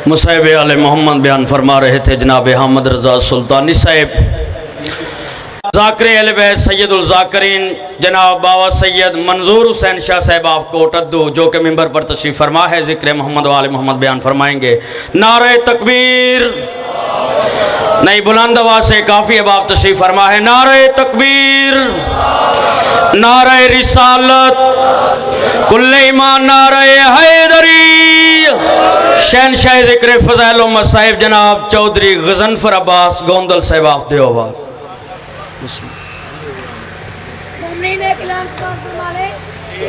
مصعب آل محمد بیان فرما رہے تھے جناب حامد رضا سلطانی صاحب۔ ذاکر اہل بیت سید الذاکرین جناب بابا سید منظور حسین شاہ صاحب آف کوٹ ادو جو کہ ممبر پر تشریف فرما ہے، ذکر محمد و آل محمد بیان فرمائیں گے۔ نعرہ تکبیر، نہیں بلند آواز سے کافی اب آپ تشریف فرما ہے۔ نعرہ تکبیر، نعرہ رسالت، کل ایمان، نعرہ حیدری۔ شہنشاہ ذکر فضائل و مصائب جناب چودھری غضنفر عباس گوندل صاحب آف دیوبند۔ مومنین کلام فرمان فرما لے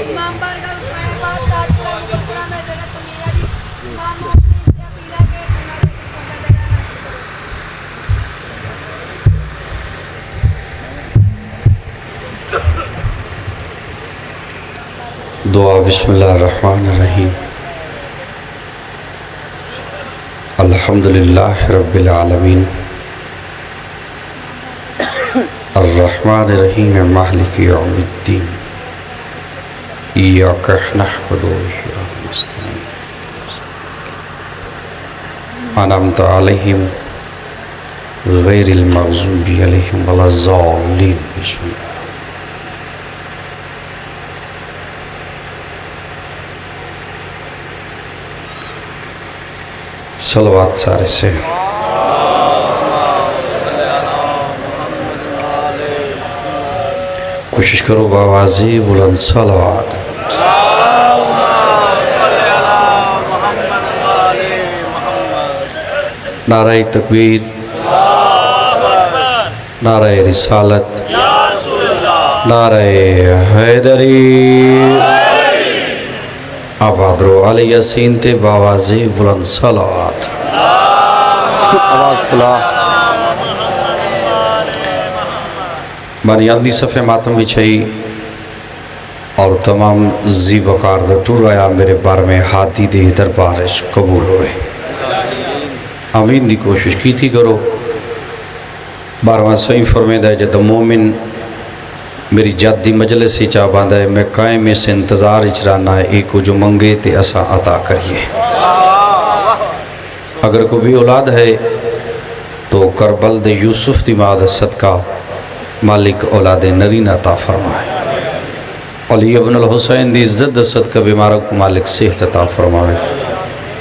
امام بارگاہ فرمائے بات تاج پورا مقررہ میں جگہ تمیرہ جی امام مومنین سے اپیلہ کے دعا بسم اللہ الرحمن الرحیم۔ الحمدللہ رب العالمین الرحمن الرحیم مالک یوم الدین ایاک نعبد و ایاک نستعین انعمت علیہم غیر المغضوب علیہم ولا الضالین۔ بسم اللہ۔ صلوات سارے سے۔ کوشش کرو باوازی بلند صلوات۔ نعرہ تکبیر، نعرہ رسالت، نعرہ حیدری۔ آباد رو علی یاسین تے باوازی بلند صلوات۔ آواز کھلا۔ بنیادی صفحہ ماتم بچھائی اور تمام زی وقار دا ٹور آیا میرے بار میں ہاتھی دے دربارش قبول ہوئے۔ آمین دی کوشش کی تھی کرو۔ بارہواں صحیح فرمیدہ ہے جد مومن میری جادی مجلس ہی چاہ باندھا ہے، میں قائم سے انتظار اچرانا ہے ایک کو جو منگے تے اسا عطا کریے۔ اگر کوئی بھی اولاد ہے تو کربل دے یوسف دی ماد صدقہ مالک اولاد نرین عطا فرمائے۔ علی ابن الحسین دی عزت صدقہ بیمارک مالک صحت عطا فرمائے۔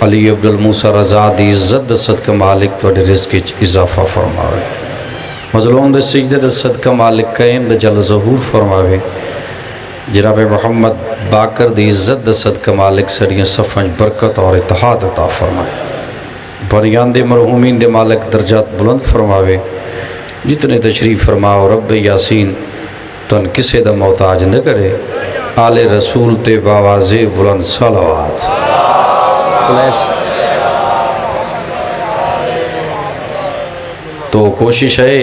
علی ابن الموسیٰ رضا دی عزت صدقہ مالک توڑے رزق اضافہ فرمائے۔ مظلوم دے سجدے دے صدقہ مالک قائم دے جل ظہور فرماوے۔ جناب محمد باقر دی عزت دے صدقہ مالک سڑیاں صفحہ برکت اور اتحاد عطا فرمائے۔ بریان دے مرحومین دے مالک درجات بلند فرماوے۔ جتنے تشریف فرماؤ رب یاسین تن کسے دا محتاج نہ کرے۔ آل رسول تے باوازِ بلند صلوات۔ تو کوشش ہے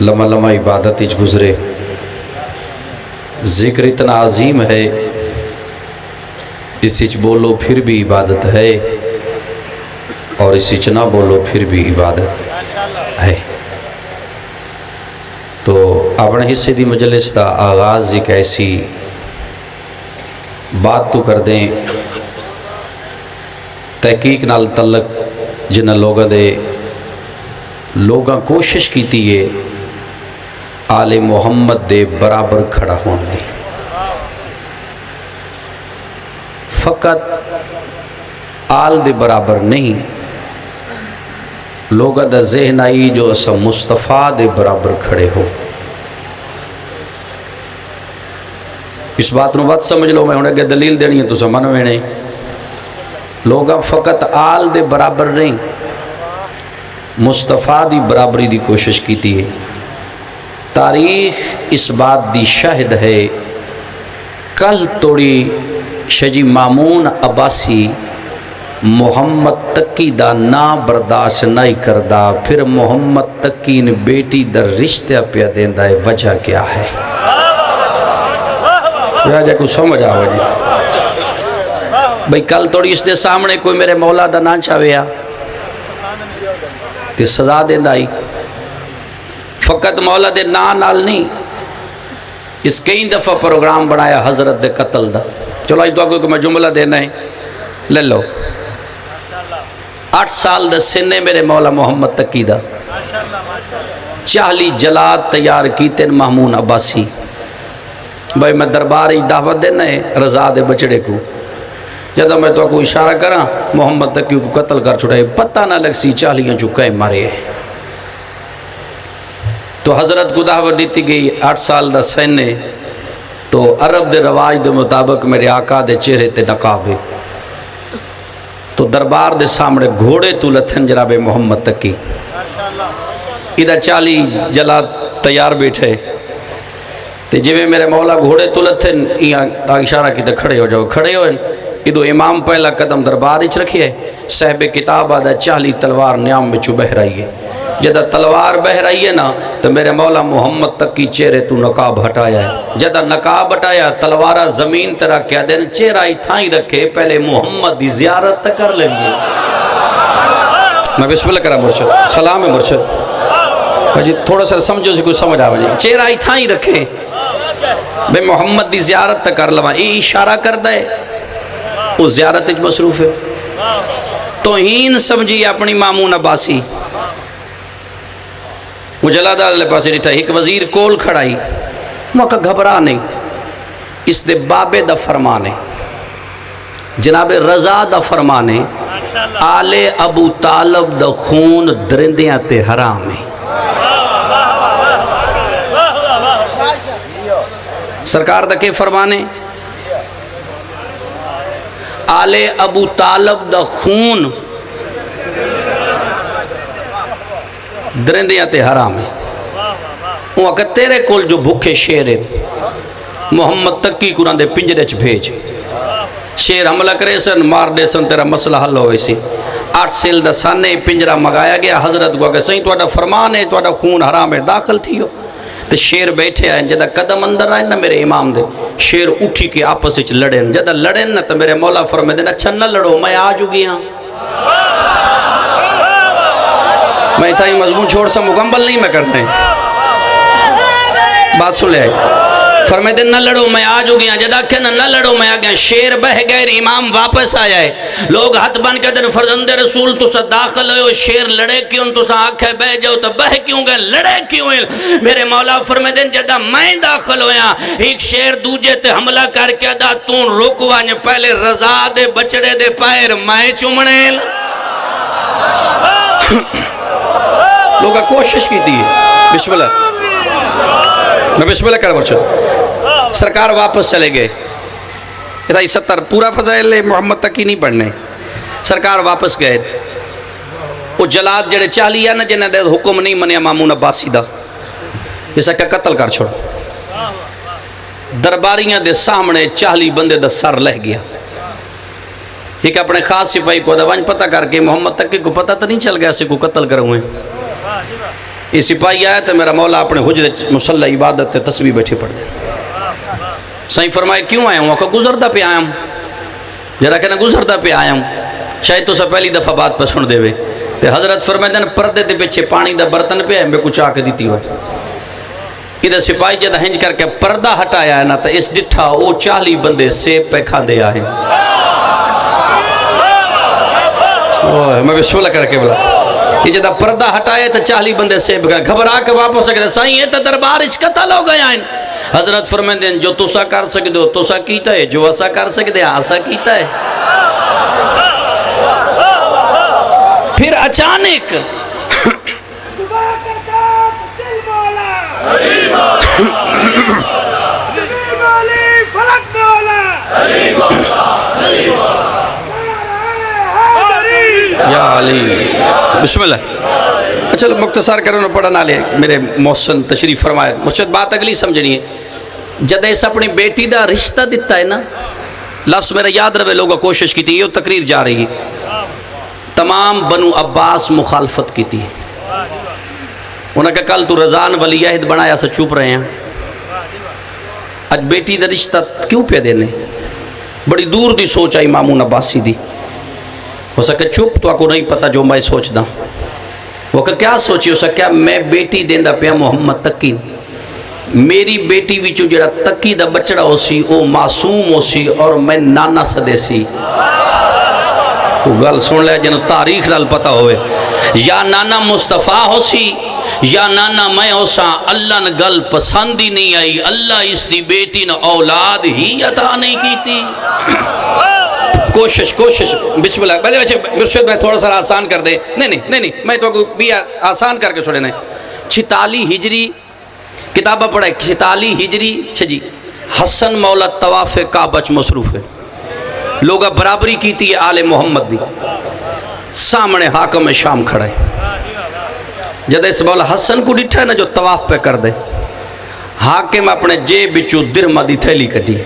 لمحہ لمحہ عبادت اچ گزرے۔ ذکر اتنا عظیم ہے، اس اچ بولو پھر بھی عبادت ہے، اور اس اچ نہ بولو پھر بھی عبادت ہے۔ تو اپنے حصے دی مجلس دا آغاز ایک ایسی بات تو کر دیں تحقیق نال تعلق جنہ لوگاں کوشش کیتی ہے آل محمد دے برابر کھڑا ہون دی۔ فقط آل دے برابر نہیں، لوگا دا ذہن آئی جو اسا مصطفیٰ دے برابر کھڑے ہو۔ اس بات نو بات سمجھ لو، میں انہیں کہ دلیل دینی ہے تو سمجھ میں نہیں۔ لوگا فقط آل دے برابر نہیں، مصطفیٰ دی برابری دی کوشش کیتی ہے۔ تاریخ اس بات دی شاہد ہے، کل توڑی شجی مامون عباسی محمد تقی دا نا برداشت نہیں کردہ، پھر محمد تقی نے بیٹی در رشتہ پیا دیندہ ہے، وجہ کیا ہے؟ وجہ کو سمجھ آؤ جی بھئی کل توڑی اس دے سامنے کوئی میرے مولا دا نا چاہویا تے سزا دیندہ ہی۔ فقط مولا دے نا نال نہیں، اس کئی دفعہ پروگرام بنایا حضرت دے قتل دا۔ چلو آج دعا کو کہ میں جملہ دینا ہے لے لو۔ 8 سال دے سنے میرے مولا محمد تقی دا 40 جلاد تیار کیتے مامون عباسی بھائی میں درباری دعوت دینا ہے رضا دے بچڑے کو جدہ میں تو کو اشارہ کرا محمد تقی کو قتل کر چھوڑے پتہ نہ لگ سی 40 چکے مارے تو حضرت کو دعوت دیتی گئی 8 سال دا سنے تو عرب دے رواج دے مطابق میرے آقا دے چہرے تے نقاب ہے تو دربار دے سامنے گھوڑے تو لتھن جناب محمد تقی ادھا 40 جلاد تیار بیٹھے تے جی میں میرے مولا گھوڑے تو لتھن اشارہ کی تے کھڑے ہو جاؤ کھڑے ہوئے ادھو امام پہلا قدم دربار اچ رکھئے صاحب کتاب آدھا 40 تلوار نیام میں چو بہ رہی ہے جدہ تلوار بہ رہی ہے نا تو میرے مولا محمد تقی چہرے تو نقاب ہٹایا ہے جدہ نقاب ہٹایا تلوارہ زمین ترہ کیا دین چہرہ ہی تھائیں رکھے پہلے محمد دی زیارت کر لیں گے میں بسم اللہ کرا مرشد سلام ہے مرشد جی تھوڑا سا سمجھو سے کوئی سمجھ آوے جی چہرہ ہی تھائیں رکھے بے محمد دی زیارت کر لواں یہ اشارہ کر دے وہ زیارت اچ مصروف ہے توہین سمجھی اپنی مامون عباسی وہ جلادہ اللہ پاسے ڈیٹھا ایک وزیر کول کھڑائی موقع گھبرا نہیں اس دے بابے دا فرمانے جناب رضا دا فرمانے آل ابو طالب دا خون درندیاں تے حرام ہے سرکار دا کے فرمانے آل ابو طالب دا خون درندیاں تے حرام ہے وہ اگر تیرے کول جو بھوکے شیر ہے محمد تقی قرآن دے پنجرے چ بھیج شیر حملہ کرے سن مار دے سن تیرا مسئلہ حل ہوئے سی 8 سال دا سانے پنجرہ مگایا گیا حضرت کو کہ سہیں تو اڈا فرمان ہے تو اڈا خون حرام ہے داخل تھی ہو تو شیر بیٹھے آئیں جدہ قدم اندر آئیں نا میرے امام دے شیر اٹھی کے آپس اچھ لڑیں جدہ لڑیں نا تو میرے مولا فرمائے دیں اچھا نہ لڑو میں آج ہو گیا میں اتھا ہی مضمون چھوڑ سا مکمل نہیں میں کرنے بات سن لے فرمائے دیں نہ لڑو میں آج ہو گیا جدا کہ نہ لڑو میں آ گیا شیر بہ گئے امام واپس آیا ہے لوگ ہاتھ بن کے دن فرزند رسول تو سا داخل ہوئے شیر لڑے کیوں تو سا آنکھیں بہ جاؤ تو بہ کیوں گئے لڑے کیوں ہیں میرے مولا فرمائے دیں جدا میں داخل ہویا ایک شیر دوجے تے حملہ کر کے دا تون رکوانے پہلے رضا دے بچڑے دے پائر میں چمڑے لوگا کوشش کی تھی بسم اللہ میں بسم اللہ کر برچہ سرکار واپس چلے گئے یہ 70 پورا فضائل محمد تقی نہیں پڑھنے سرکار واپس گئے وہ جلاد جڑے 40 ہے نا جنہیں دے حکم نہیں منیا مامون عباسی دا جیسا کہ قتل کر چھوڑ درباریاں دے سامنے 40 بندے دا سر لہ گیا ایک اپنے خاص سپاہی کو دوان پتہ کر کے محمد تقی کو پتہ تو نہیں چل گیا اسے کو قتل کر ہوئے یہ سپاہی آیا تو میرا مولا اپنے حجر مسلح عبادت تے تسبیح بیٹھے پڑھ دے سائیں فرمائے کیوں آیا ہوں کہ گزردہ پہ آیا ہوں جرا کہ نہ گزردہ پہ آیا ہوں شاید تو سا پہلی دفعہ بات پر سن دے وے تے حضرت فرمائے دن پردے دے پیچھے پانی دا برتن پہ ہے میں کچھ آکے دیتی ہوئے ادھر سپاہی جدہ ہنج کر کے پردہ ہٹایا ہے نا تو اس ڈٹھا او 40 بندے سیب پہ کھا دے آئے میں بسم اللہ کر کے بلا یہ جدہ پردہ ہٹائے تو 40 بندے سیب کھا گھبرا کے واپس سکتے سائیں یہ تو دربار اس قتل ہو گیا ہے حضرت فرمائے دیں جو تسا کر سکتے ہو تسا کیتا ہے جو اسا کر سکتے ہیں آسا کیتا ہے پھر اچانک یا علی بسم اللہ اچھا مختصر کرنے پڑھنا لے میرے محسن تشریف فرمائے مرشد بات اگلی سمجھنی ہے جدہ اس اپنی بیٹی دا رشتہ دیتا ہے نا لفظ میرا یاد رہے لوگا کوشش کی تھی یہ تقریر جا رہی ہے تمام بنو عباس مخالفت کی تھی انہوں نے کہا کل تو رضان ولی عہد بنایا سے چوپ رہے ہیں اج بیٹی دا رشتہ کیوں پہ دینے بڑی دور دی سوچ آئی مامون عباسی دی ہو سکے چپ تو آپ کو نہیں پتا جو میں سوچ دا وہ کہ کیا سوچی ہو سکیا میں بیٹی دیندہ پیا محمد تقی میری بیٹی ویچو جڑا تقی دا بچڑا ہو سی او معصوم ہو سی اور میں نانا صدے سی کو گل سن لے جنہوں تاریخ نال پتہ ہوئے یا نانا مصطفیٰ ہو سی یا نانا میں ہو سا اللہ نے گل پسند ہی نہیں آئی اللہ اس دی بیٹی نے اولاد ہی عطا نہیں کی تھی کوشش بسم اللہ پہلے بچے میں تھوڑا سا آسان کر دے نہیں میں تو بھی آسان کر کے چھوڑے نہیں 46 ہجری کتابہ پڑھا ہے 46 ہجری جی حسن مولا طواف کعبہ مصروف ہے لوگا برابری کی تھی آل محمد دی سامنے حاکم شام کھڑا ہے جد اس مولا حسن کو ڈٹھا ہے نا جو طواف پہ کر دے حاکم اپنے جیب بچو درمہ دی تھیلی کٹی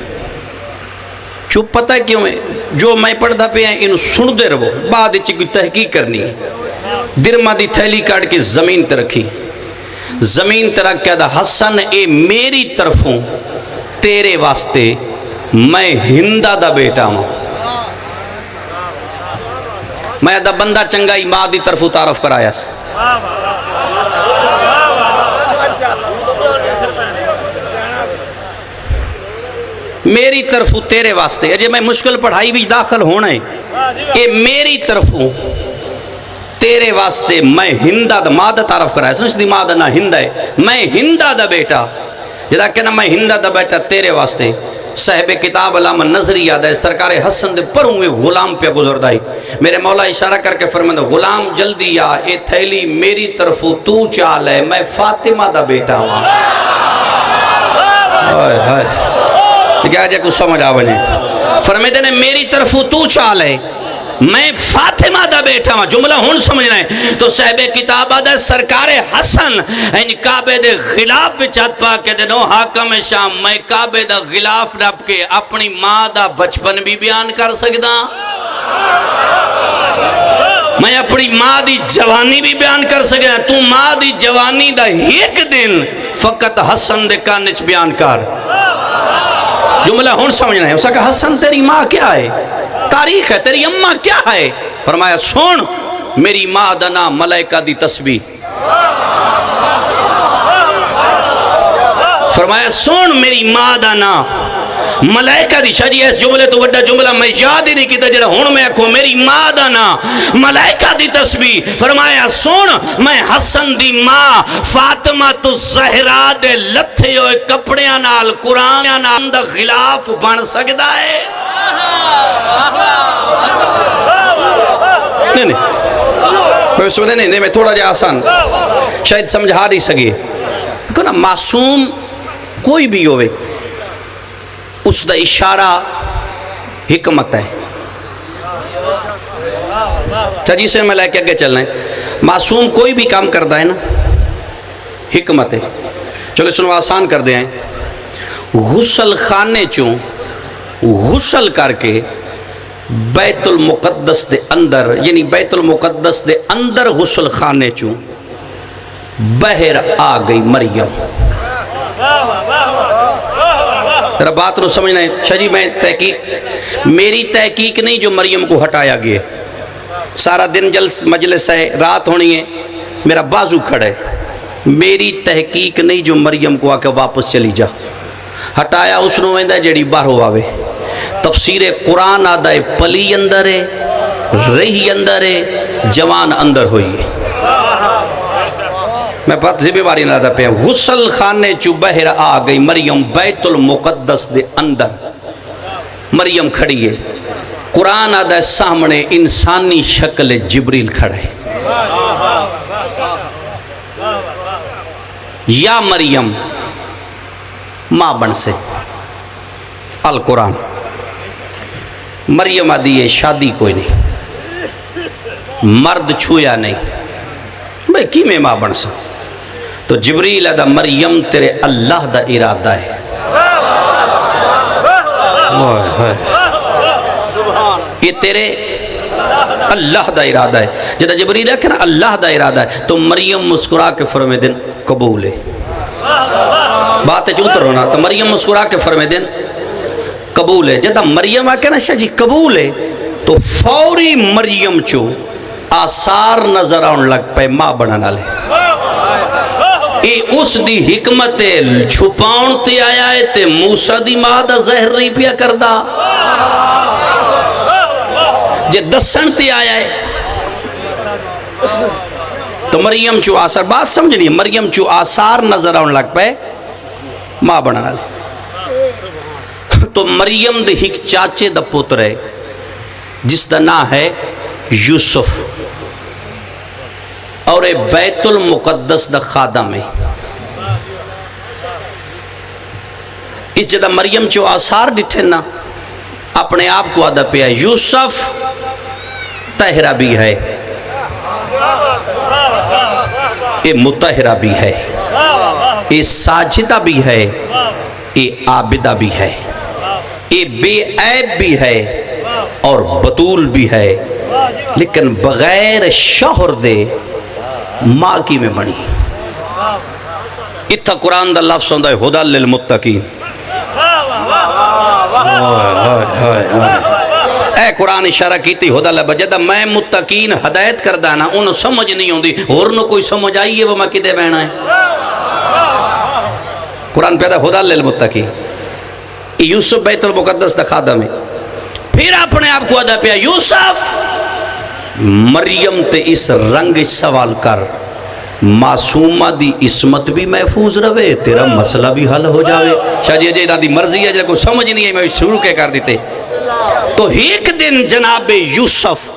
چوپ پتہ ہے کیوں ہے جو میں پڑھتا پہ ہیں انہوں سن دے رہو بعد اچھی کوئی تحقیق کرنی ہے درمہ دی تھیلی کاٹ کے زمین تے رکھی زمین تے رکھ کے دا حسن اے میری طرفوں تیرے واسطے میں ہندہ دا بیٹا ہوں میں دا بندہ چنگائی ماں دی طرف تعارف کرایا سے میری طرف تیرے واسطے اجے میں مشکل پڑھائی بھی داخل ہونا ہے اے میری طرف تیرے واسطے میں ہندہ دا ماں دا تعارف کرایا سمجھ دی ماں دا نہ ہندہ ہے میں ہندہ دا بیٹا جدا کہنا میں ہندہ دا بیٹا تیرے واسطے صاحب کتاب علامہ نظری یاد ہے سرکار حسن دے پروں میں غلام پہ گزر دائی میرے مولا اشارہ کر کے فرمایا غلام جلدی آ اے تھیلی میری طرف تو چال ہے میں فاطمہ دا بیٹا ہوں کیا جائے کچھ سمجھ آ بنے فرماتے نے میری طرف تو چال ہے میں فاطمہ دا بیٹا ہوں جملہ ہون سمجھنا ہے تو صاحب کتاب آدھا سرکار حسن ان کعبے دے غلاف پہ چاہت پا کے دنو حاکم شام میں کعبے دا غلاف رب کے اپنی ماں دا بچپن بھی بیان کر سکتا میں اپنی ماں دی جوانی بھی بیان کر سکتا تو ماں دی جوانی دا ایک دن فقط حسن دے کانچ بیان کر جملہ ہون سمجھنا ہے اسا کہ حسن تیری ماں کیا ہے تاریخ ہے تیری اماں کیا ہے فرمایا سن میری ماں دا نام ملائکہ دی تسبیح فرمایا سن میری ماں دا نام ملائکہ دی شاید اس جملے تو وڈا جملہ میں یاد ہی نہیں کیتا جڑا ہن میں آکھوں میری ماں دا نام ملائکہ دی تسبیح فرمایا سن میں حسن دی ماں فاطمہ تو زہرا دے لتھے ہوئے کپڑیاں نال قرآن نال دا غلاف بن سکدا ہے نہیں میں تھوڑا جا آسان شاید سمجھا نہیں سکے نا معصوم کوئی بھی ہوئے اس دا اشارہ حکمت ہے چاہیے سے میں لے کے آگے چلنا ہے معصوم کوئی بھی کام کرتا ہے نا حکمت ہے چلو سنو آسان کر دیں غسل خانے چوں غسل کر کے بیت المقدس دے اندر یعنی بیت المقدس دے اندر غسل خانے چوں بہر آ گئی مریم ذرا بات نو سمجھنا ہے شاہ جی میں تحقیق میری تحقیق نہیں جو مریم کو ہٹایا گیا سارا دن جلس مجلس ہے رات ہونی ہے میرا بازو کھڑا ہے میری تحقیق نہیں جو مریم کو آ کے واپس چلی جا ہٹایا اس نو ویندہ جڑی باہرو آوے تفسیر قرآن آدھا ہے پلی اندر ہے رہی اندر ہے جوان اندر ہوئی ہے میں بات ذبی باری نہ آدھا پہ غسل خانے چو بہر آ گئی مریم بیت المقدس دے اندر مریم کھڑی ہے قرآن آدھا ہے سامنے انسانی شکل جبریل کھڑا ہے یا مریم ماں بن سے القرآن مریم آدھی ہے شادی کوئی نہیں مرد چھویا نہیں بھئی کی میں ماں بن سے تو جبریل آدھا مریم تیرے اللہ دا ارادہ ہے یہ تیرے اللہ دا ارادہ ہے جب جبریل ہے کہ نا اللہ دا ارادہ ہے تو مریم مسکرا کے فرمے دن قبول ہے بات ہے جو اتر ہونا تو مریم مسکرا کے فرمے دن قبول ہے جب مریم آکے نا شاہ جی قبول ہے تو فوری مریم چو آثار نظر آن لگ پہ ماں بنانا لے اے اس دی حکمت چھپاؤن تے آیا ہے تے موسیٰ دی ماں دا زہر نہیں پیا کردہ جے دسن تے آیا ہے تو مریم چو آثار بات سمجھنی ہے مریم چو آثار نظر آن لگ پائے ماں بنانا لے تو مریم دے ہک چاچے دا پتر ہے جس دا نا ہے یوسف اور بیت المقدس دا خادم ہے اس جدہ مریم چو آثار ڈٹھے نا اپنے آپ کو آدھا پیا یوسف طاہرہ بھی ہے یہ مطہرہ بھی ہے یہ ساجدہ بھی ہے یہ عابدہ بھی ہے یہ بے عیب بھی ہے اور بطول بھی ہے لیکن بغیر شوہر دے ماں کی میں بنی اتھا قرآن دا لفظ ہوندہ ہے ہدی للمتقین اے قرآن اشارہ کیتی ہدی لبا جدہ میں متقین ہدایت کردہ نا انہوں سمجھ نہیں ہوندی اور نو کوئی سمجھ آئیے وہ میں کدے بہنا ہے قرآن پیدا ہدی للمتقین یوسف بیت المقدس دا خادم ہے پھر اپنے آپ کو ادا پیا یوسف مریم تے اس رنگ سوال کر معصومہ دی عصمت بھی محفوظ رہے تیرا مسئلہ بھی حل ہو جاوے شاید یہ جیدہ دی مرضی ہے جب کوئی سمجھ نہیں ہے میں شروع کے کر دیتے تو ایک دن جناب یوسف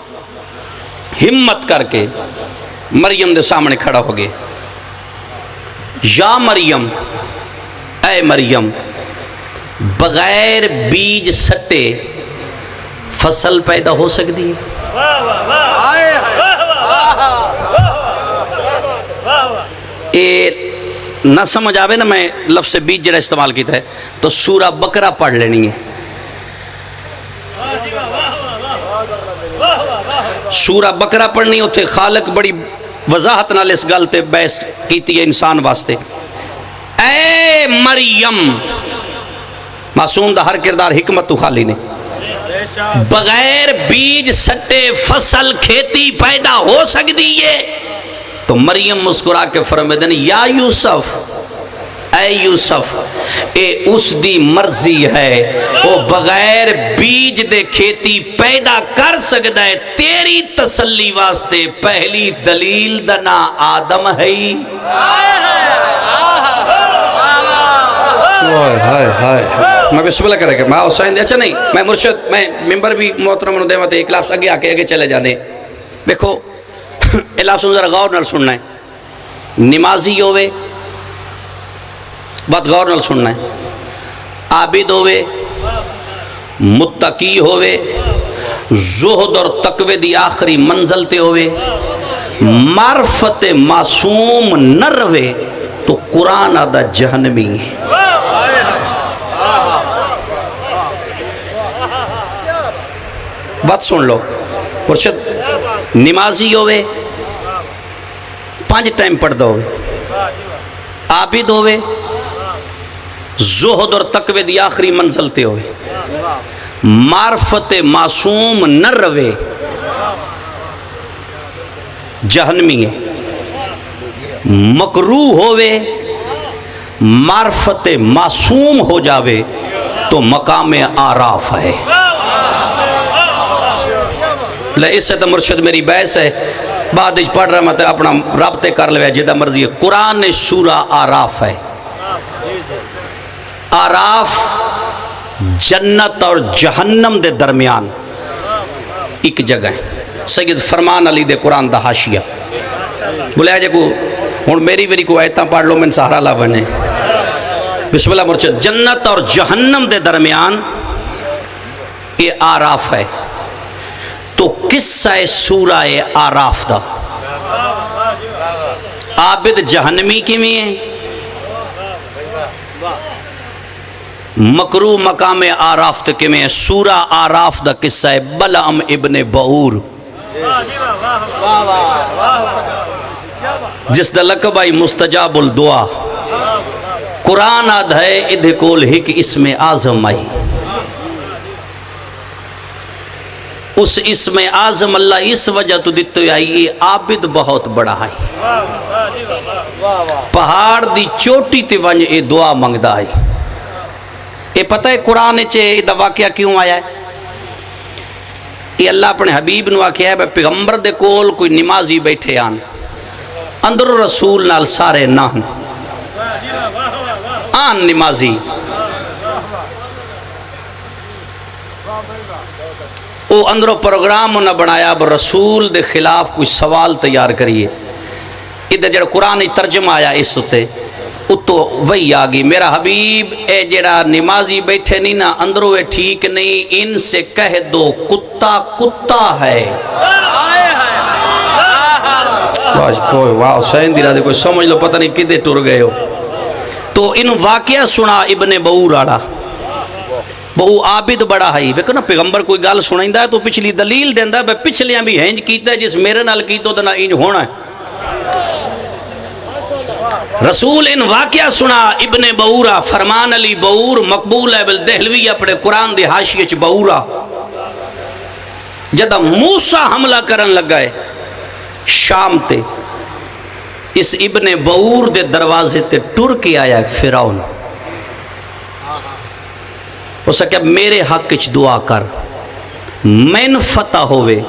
ہمت کر کے مریم دے سامنے کھڑا ہو گئے یا مریم اے مریم بغیر بیج سٹے فصل پیدا ہو سکتی ہے اے نہ سمجھ آوے نا میں لفظ بیج جڑا استعمال کیتا ہے تو سورہ بقرہ پڑھ لینی ہے سورہ بقرہ پڑھنی ہوتے خالق بڑی وضاحت نال اس گلتے بحث کیتی ہے انسان واسطے اے مریم معصوم دا ہر کردار حکمت تو خالی نے بغیر بیج سٹے فصل کھیتی پیدا ہو سکتی ہے تو مریم مسکرا کے فرمائے یا یوسف اے یوسف اے اس دی مرضی ہے وہ بغیر بیج دے کھیتی پیدا کر سکتا ہے تیری تسلی واسطے پہلی دلیل دنا آدم ہے میں بسم اللہ کرے گا میں حسین اچھا نہیں میں مرشد میں ممبر بھی محترم انہوں دیوات ایک لفظ آگے آگے چلے جانے دیکھو یہ لفظ ذرا غور نال سننا ہے نمازی ہوئے بات غور نال سننا ہے عابد ہوئے متقی ہوئے زہد اور تقوی دی آخری منزل تے ہوئے معرفت معصوم نہ روے تو قرآن آدھا جہنمی ہے بات سن لو مرشد نمازی ہوئے 5 ٹائم پڑھ دو ہوئے عابد ہوئے زہد اور تقوی دی آخری منزل تے ہوئے معرفت معصوم نہ روے جہنمی ہے مکروہ ہوئے معرفت معصوم ہو جاوے تو مقام آراف ہے اس سے تو مرشد میری بحث ہے بعد اج پڑھ رہا میں اپنا رابطے کر لیا جدہ مرضی ہے قرآن سورہ آراف ہے آراف جنت اور جہنم دے درمیان ایک جگہ ہے سید فرمان علی دے قرآن دا حاشیہ بولے آجے کو ہون میری کو آیتاں پڑھ لو میں سہارا لا بنے بسم اللہ مرشد جنت اور جہنم دے درمیان یہ آراف ہے تو قصہ سورہ آراف دا عابد جہنمی کی میں ہے مکروہ مقام آراف تک میں ہے سورہ آراف دا قصہ ہے بلعم ابن بعور جس دا لقب آئی مستجاب الدعا قرآن آدھ ہے ادھ کول ہک اسم اعظم آئی اس اسم اعظم اللہ اس وجہ تو دیتے آئی یہ عابد بہت بڑا ہے پہاڑ دی چوٹی تے ونج یہ دعا منگدا ہے یہ پتہ ہے قرآن چے دا واقعہ کیوں آیا ہے یہ اللہ اپنے حبیب نو آکھیا ہے پیغمبر دے کول کوئی نمازی بیٹھے آن اندر رسول نال سارے نان آن نمازی او اندروں پروگرام نہ بنایا اب رسول دے خلاف کوئی سوال تیار کریے ادھر جڑا قرآن ترجمہ آیا اس تے اتو وہی آگی میرا حبیب اے جڑا نمازی بیٹھے نہیں نا اندروں اے ٹھیک نہیں ان سے کہہ دو کتا کتا ہے واہ حسین دی راضی کوئی سمجھ لو پتہ نہیں کدے ٹر گئے ہو تو انہوں واقعہ سنا ابن بور آڑا بہو عابد بڑا ہے ویکھو نا پیغمبر کوئی گل سنائندا ہے تو پچھلی دلیل دیندا ہے پچھلیاں بھی ہنج کیتا ہے جس میرے نال کیتو تے نہ انج ہونا ہے رسول ان واقعہ سنا ابن بورا فرمان علی بور مقبول ہے دہلوی اپنے قرآن دے حاشیے چ بورا جدا موسیٰ حملہ کرن لگا ہے شام تے اس ابن بور دے دروازے تے ٹر کے آیا ہے فرعون اس نے کہا میرے حق اچ دعا کر مین فتح ہوئے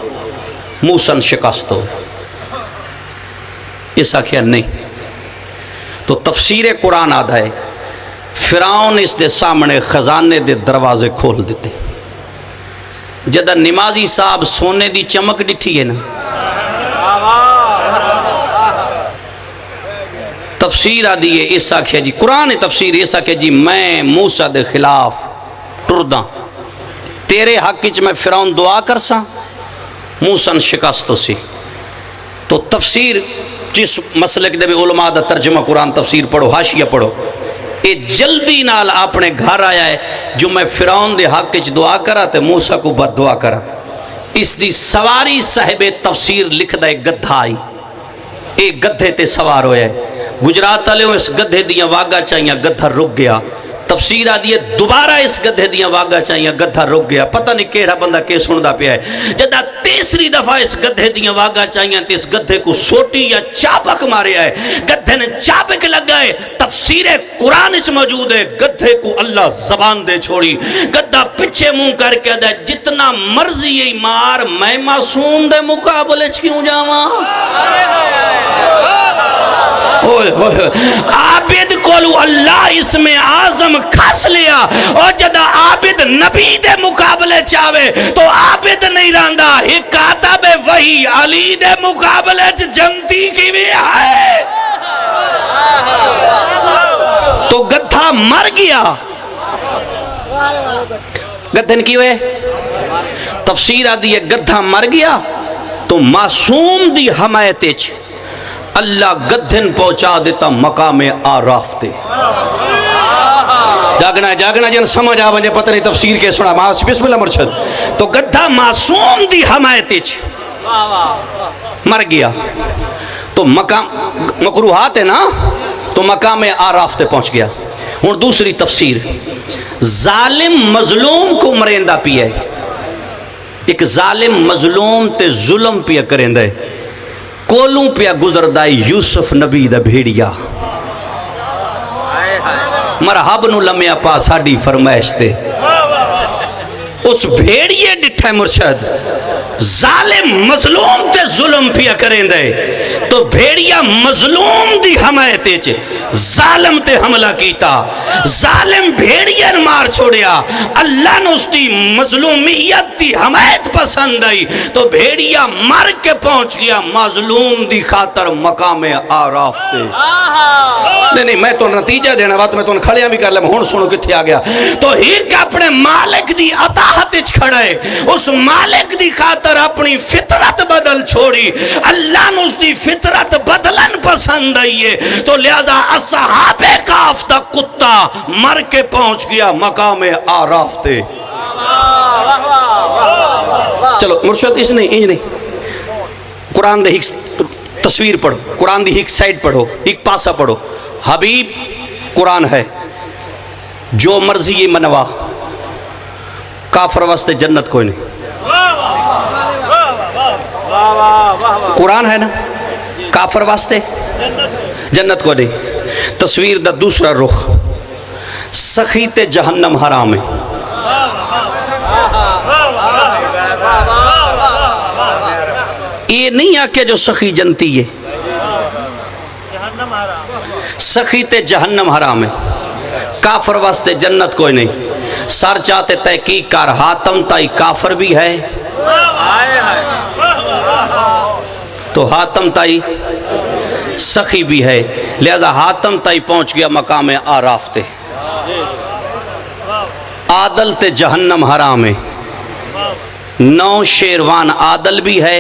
موسیٰ شکست ہو اس آخیا نہیں تو تفسیر قرآن آدھا ہے فرعون اس دے سامنے خزانے دے دروازے کھول دیتے جدہ نمازی صاحب سونے دی چمک ڈٹھی ہے نا تفسیر آدھی ہے اس آخیا جی قرآن تفسیر اس آخیا جی میں موسیٰ دے خلاف ٹرداں تیرے حق اچ میں فرعون دعا کرساں موسیٰ شکست ہو سی تو تفسیر جس مسلک دے بھی علماء دا ترجمہ قرآن تفسیر پڑھو حاشیہ پڑھو اے جلدی نال اپنے گھر آیا ہے جو میں فرعون دے حق اچ دعا کرا تے موسیٰ کو بد دعا کرا اس دی سواری صاحب تفسیر لکھ دا ایک گدھا آئی ایک گدھے تے سوار ہویا ہے گجرات والے اس گدھے دیاں واگا چاہیاں گدھا رک گیا تفسیر آدھی ہے دوبارہ اس گدھے دیاں واگا چاہیاں گدھا رک گیا پتہ نہیں کیڑا بندہ کے سندا پیا ہے جدہ تیسری دفعہ اس گدھے دیاں واگا چاہیاں تے اس گدھے کو سوٹی یا چابک مارے آئے گدھے نے چابک لگ گئے تفسیر قرآن اچ موجود ہے گدھے کو اللہ زبان دے چھوڑی گدھا پچھے منہ کر کے دے جتنا مرضی یہ مار میں معصوم دے مقابلے چ کیوں جاواں عابد کولو اللہ اس میں اعظم کھس لیا اور جدہ عابد نبی دے مقابلے چاہوے تو عابد نہیں رہندا ایک کاتب وحی علی دے مقابلے جنتی کی بھی ہے تو گدھا مر گیا گدھن کی ہوئے تفسیر آدھی ہے گدھا مر گیا تو معصوم دی حمایت اچ اللہ گدھن پہنچا دیتا مقام آراف تے جاگنا جن سمجھ آوانجے پتہ نہیں تفسیر کے سنا بسم اللہ مرشد تو گدھا معصوم دی حمایت اچ مر گیا تو مقام مکروہات ہے نا تو مقام آراف تے پہنچ گیا اور دوسری تفسیر ظالم مظلوم کو مریندہ پیا ہے ایک ظالم مظلوم تے ظلم پیا کریندہ ہے کولوں پیا گزردائی یوسف نبی دا بھیڑیا مرحب نو لمیا پا ساڑی فرمائش تے اس بھیڑیے ڈٹھے مرشد ظالم مظلوم تے ظلم پیا کریں دے تو بھیڑیا مظلوم دی حمایت چ ظالم تے حملہ کیتا ظالم بھیڑیا مار چھوڑیا اللہ نے اس دی مظلومیت دی حمایت پسند آئی تو بھیڑیا مر کے پہنچ گیا مظلوم دی خاطر مقام آراف تے نہیں میں تو نتیجہ دینا بات میں تو کھڑیاں بھی کر لیں ہون سنو کتھے آ گیا تو ایک اپنے مالک دی اطاعت اچ کھڑے اس مالک دی خاطر اپنی فطرت بدل چھوڑی اللہ نے اس دی فطرت بدلن پسند آئی ہے تو لہذا اصحاب کاف دا کتا مر کے پہنچ گیا مقام آراف تے چلو مرشد اس نہیں قرآن دے ایک تصویر پڑھو قرآن دی ایک سائٹ پڑھو ایک پاسا پڑھو حبیب قرآن ہے جو مرضی یہ منوا کافر واسطے جنت کوئی نہیں قرآن ہے نا کافر واسطے جنت کو نہیں تصویر دا دوسرا رخ سخیت جہنم حرام ہے دنیا کے جو سخی جنتی ہے سخی تے جہنم حرام ہے، کافر واسطے جنت کوئی نہیں۔ سر چاہتے تحقیق کر حاتم تائی کافر بھی ہے تو حاتم تائی سخی بھی ہے، لہذا حاتم تائی پہنچ گیا مقام آراف تے۔ عادل تے جہنم حرام ہے، 9 شیروان عادل بھی ہے،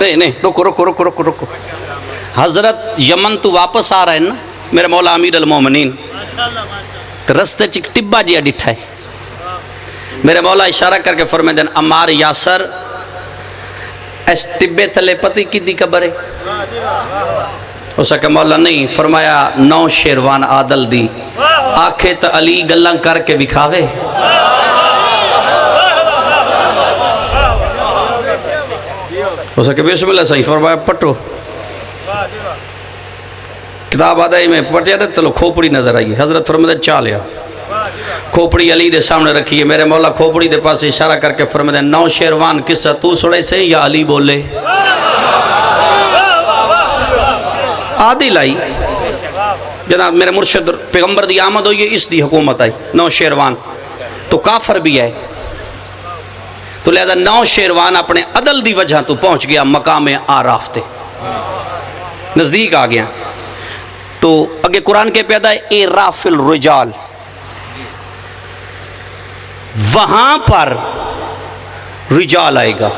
نہیں رکو رکو رکو رکو رکو، حضرت یمن تو واپس آ رہا ہے نا میرے مولا امیر المومنین، رستے چک ٹبا جیا ڈٹھا ہے، میرے مولا اشارہ کر کے فرمائے دن عمار یاسر اس ٹبے تھلے پتی کی دی قبر ہے؟ اس کہ مولا نہیں، فرمایا 9 شیروان عادل دی، آنکھیں تا علی گلنگ کر کے بکھاوے۔ اس کہ بسم اللہ صحیح، فرمایا پٹو، کتاب آدھائی میں پٹیا دے تلو کھوپڑی نظر آئی، حضرت فرمائے چالیا، کھوپڑی علی دے سامنے رکھی ہے، میرے مولا کھوپڑی دے پاس اشارہ کر کے فرمائے 9 شیروان قصہ تو سڑے سے یا علی بولے؟ آدھی لائی جناب میرے مرشد پیغمبر دی آمد ہوئی ہے، اس دی حکومت آئی 9 شیروان تو کافر بھی ہے، تو لہذا 9 شیروان اپنے عدل دی وجہ تو پہنچ گیا مقام آراف تے، نزدیک آ گیا۔ تو اگے قرآن کے پیدا ہے اعراف الرجال، وہاں پر رجال آئے گا،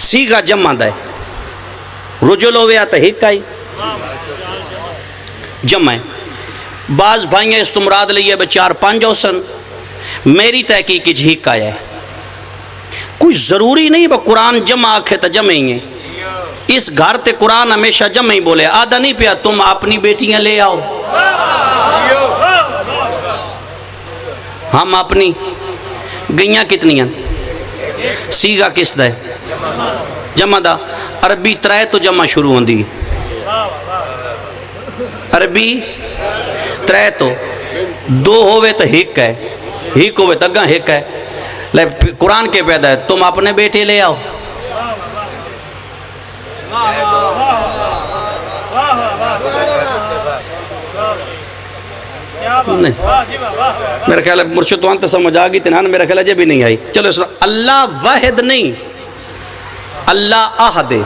سیگا جمع ہے، رجل ہویا تو ہک آئی جمع ہے، بعض بھائیاں اس تو مراد لئیے بے 4-5 ہوسن، میری تحقیق اچھ ہک آیا ہے، کوئی ضروری نہیں با قرآن جمع آکھے تا جمع ہی ہیں، اس گھر تے قرآن ہمیشہ جمع ہی بولے، آدھا نہیں پیا تم اپنی بیٹیاں لے آؤ، ہم اپنی گئیاں کتنی ہیں، سیگا کس دا ہے جمع دا، عربی 3 تو جمع شروع ہوں دی، عربی 3 تو 2 ہوئے تو ہک ہے، ہک ہوئے تو گاں ہک ہے، قرآن کے پیدا ہے تم اپنے بیٹے لے آؤ، نہیں میرا خیال ہے مرشد تو انت سمجھ آگئی تنہاں میرا خیال ہے جب بھی نہیں آئی، چلو اس اللہ واحد نہیں، اللہ آہد ہے،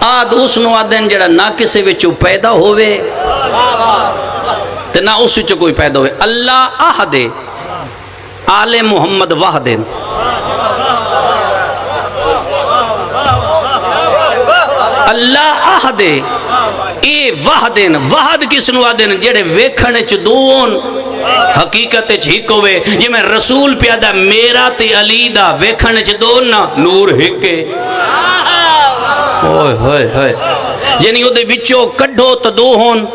آد اس نو آدھیں جڑا نہ کسے وچو پیدا ہوئے تے نہ اس وچو کوئی پیدا ہوئے، اللہ آہد ہے، آل محمد واحد ہے، اللہ آہد ہے، اے وحدن، وحد کس نو آدھن جڑے ویکھنے چ دون حقیقت چھیک ہوئے، یہ میں رسول پیادا میرا تے علی دا ویکھنے چ دون نا نور ہکے، اوئے ہوئے ہوئے، یعنی وہ دے وچو کڈھو تو 2 ہون،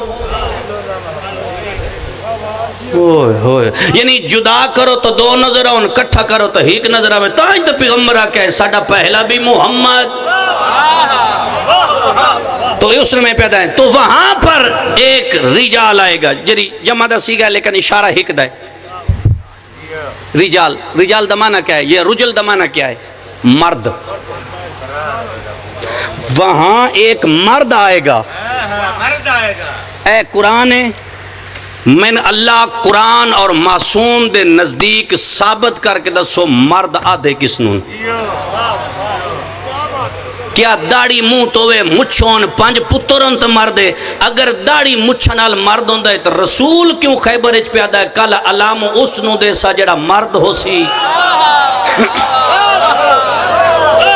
اوئے ہوئے، یعنی جدا کرو تو 2 نظر آؤن، کٹھا کرو تو ہک نظر آوے، تاں تو پیغمبر آکے ہے ساڑھا پہلا بھی محمد، تو اس میں پیدا ہے، تو وہاں پر ایک رجال آئے گا، جری جمع دا سیگا لیکن اشارہ ہک دا ہے، رجال، رجال دمانہ کیا ہے، یہ رجل دمانہ کیا ہے، مرد، وہاں ایک مرد آئے گا، اے قرآن ہے، میں اللہ قرآن اور معصوم دے نزدیک ثابت کر کے دسو مرد آدھے کس نون، کیا داڑی منہ توے مچھون 5 پترن تو مردے، اگر داڑی مچھنال مرد ہوندہ ہے تو رسول کیوں خیبر اچ پیادا ہے، کل علام اس نو دے سا جڑا مرد ہو سی،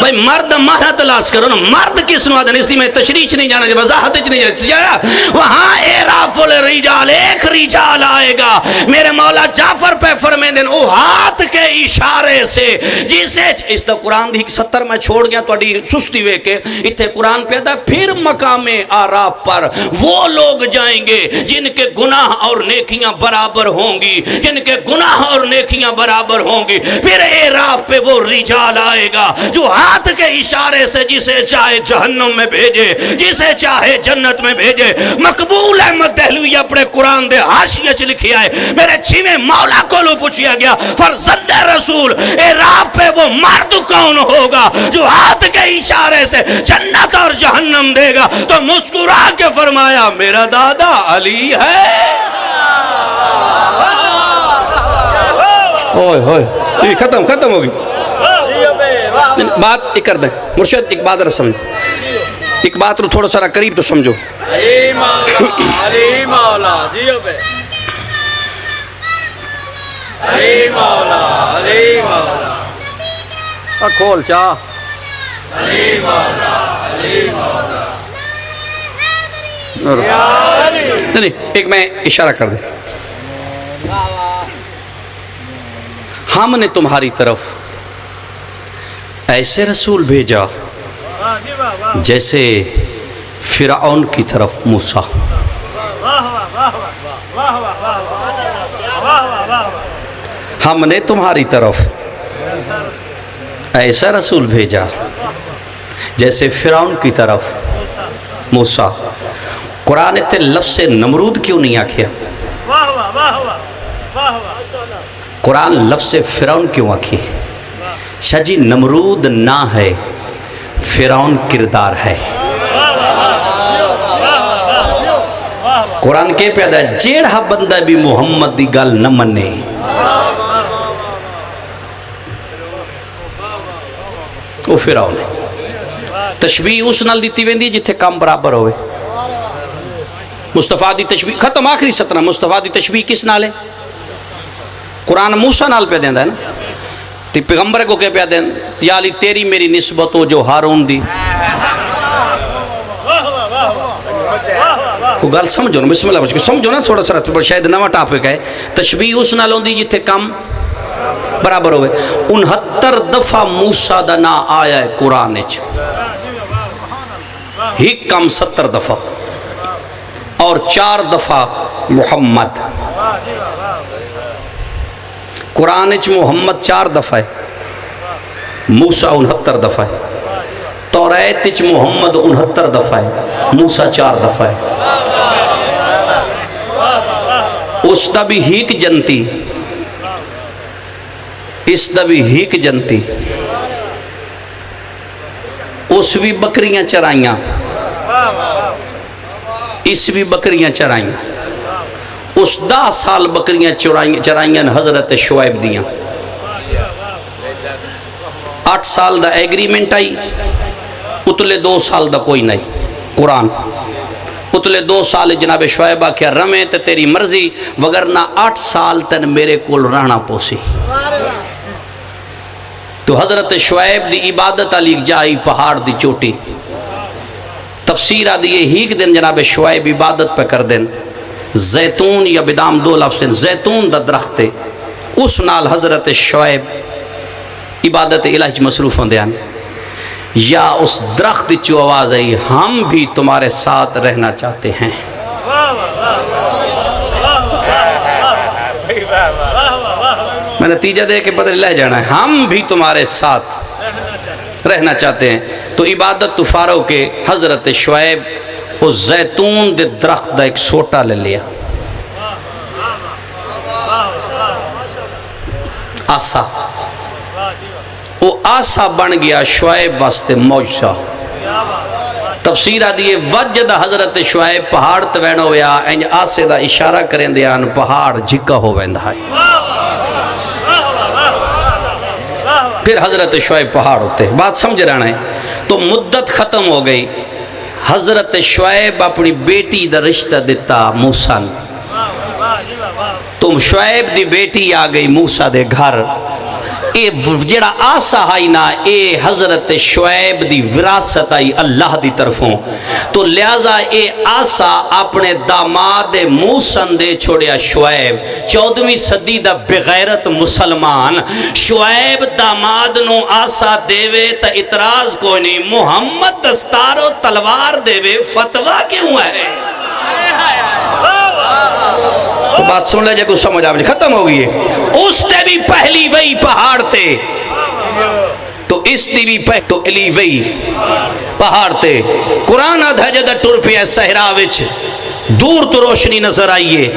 بھئی مرد مارا تلاش کرو نا، مرد کس نو آدھن، اس لیے میں تشریح نہیں جانا، وضاحت نہیں جانا، وہاں اعراف الرجال، ایک رجال آئے گا، میرے مولا جعفر پہ فرمائے دن، او ہاتھ کے اشارے سے، جسے اس تو قرآن دی 70 میں چھوڑ گیا تو اڈی سستی ہوئے کہ اتھے قرآن پیدا پھر مقام آراف پر وہ لوگ جائیں گے جن کے گناہ اور نیکیاں برابر ہوں گی، جن کے گناہ اور نیکیاں برابر ہوں گی، پھر اعراف پہ وہ رجال آئے گا جو ہاتھ کے اشارے سے جسے چاہے جہنم میں بھیجے جسے چاہے جنت میں بھیجے. مقبول احمد دہلوی اپنے قرآن دے حاشیے چ لکھیا ہے میرے چھویں مولا کو لو پوچھیا گیا فرزند رسول اے راہ پہ وہ مرد کون ہوگا جو ہاتھ کے اشارے سے جنت اور جہنم دے گا؟ تو مسکرا کے فرمایا میرا دادا علی ہے. اوئے ہوئے ختم ہوگی بات. ایک کر دیں مرشد ایک بات رہ سمجھ ایک بات رو تھوڑا سارا قریب تو سمجھو. علی مولا جیو بے علی مولا کھول چاہ علی مولا نہیں ایک میں اشارہ کر دیں. ہم نے تمہاری طرف ایسے رسول بھیجا جیسے فرعون کی طرف موسیٰ. ہم نے تمہاری طرف ایسا رسول بھیجا جیسے فرعون کی طرف موسیٰ. قرآن تے لفظ نمرود کیوں نہیں آکھیا؟ قرآن لفظ فرعون کیوں آکھی؟ شاہ جی نمرود نہ ہے فرعون کردار ہے. قرآن کے پیدا جیڑا بندہ بھی محمد دی گل نہ منے وہ فرعون ہے. تشبیح اس نال دیتی ویندی جتھے کام برابر ہوئے. مصطفیٰ دی تشبیح ختم آخری سطرہ. مصطفیٰ دی تشبیح کس نال ہے؟ قرآن موسیٰ نال پہ دیندہ ہے نا. تی پیغمبر کو کیا پہ دیندہ یا علی تیری میری نسبت ہو جو ہارون دی. کو گل سمجھو نا بسم اللہ بچ سمجھو نا تھوڑا سا شاید نواں ٹاپک ہے. تشبیح اس نال ہوندی جتھے کم برابر ہوئے. 69 دفعہ موسیٰ دا نا آیا ہے قرآن اچ ہی کم 70 دفعہ اور 4 دفعہ محمد. قرآن اچ محمد 4 دفعہ ہے موسیٰ 69 دفعہ ہے. توریت اچ محمد 69 دفعہ ہے موسیٰ 4 دفعہ ہے. اس دا بھی ہیک جنتی اس دا بھی ہیک جنتی اس بھی بکریاں چرائیاں اس بھی بکریاں چرائیاں. اس 10 سال بکریاں چرائیاں حضرت شعیب دیاں. 8 سال دا ایگریمنٹ آئی اتلے 2 سال دا کوئی نہیں. قرآن اتلے 2 سال جناب شعیبہ کیا رمیں تے تیری مرضی وگرنہ 8 سال تن میرے کول رہنا پوسی. تو حضرت شعیب دی عبادت علی جائی پہاڑ دی چوٹی. تفسیر آدھی ہیک دن جناب شعیب عبادت پہ کر دیں. زیتون یا بدام 2 لفظ ہیں. زیتون دا درخت ہے اس نال حضرت شعیب عبادت الہی مصروف ہوں دیان. یا اس درخت چو آواز آئی ہم بھی تمہارے ساتھ رہنا چاہتے ہیں. میں نتیجہ دے کے پتہ لے جانا ہے ہم بھی تمہارے ساتھ رہنا چاہتے ہیں. تو عبادت تو فارغ کے حضرت شعیب اس زیتون دے درخت دا ایک سوٹا لے لیا. آسا وہ آسا بن گیا شعیب واسطے معجزہ. تفسیر آدھی وجد حضرت شعیب پہاڑ توین ہویا انج آسے دا اشارہ کریں دیان پہاڑ جھکا ہو ویندہ ہے. پھر حضرت شعیب پہاڑ ہوتے ہیں. بات سمجھ رہنا ہے. تو مدت ختم ہو گئی. حضرت شعیب اپنی بیٹی دا رشتہ دیتا موسیٰ. تم شعیب دی بیٹی آ گئی موسیٰ دے گھر. اے جڑا آسا آئی نا اے حضرت شعیب دی وراثت آئی اللہ دی طرفوں. تو لہذا اے آسا اپنے داماد موسیٰ دے چھوڑیا شعیب. 14ویں صدی دا بغیرت مسلمان شعیب داماد نو آسا دیوے تا اعتراض کوئی نہیں. محمد دستار و تلوار دیوے فتوہ کیوں ہے؟ تو بات سن لے جائے کچھ سمجھ آئے ختم ہو گئی ہے. اس نے بھی پہلی وہی پہاڑ تے تو اس دی بھی پہ تو علی وئی پہاڑ تے قرآن آدھا جدہ ٹر پیا صحرا وچ دور تو روشنی نظر آئیے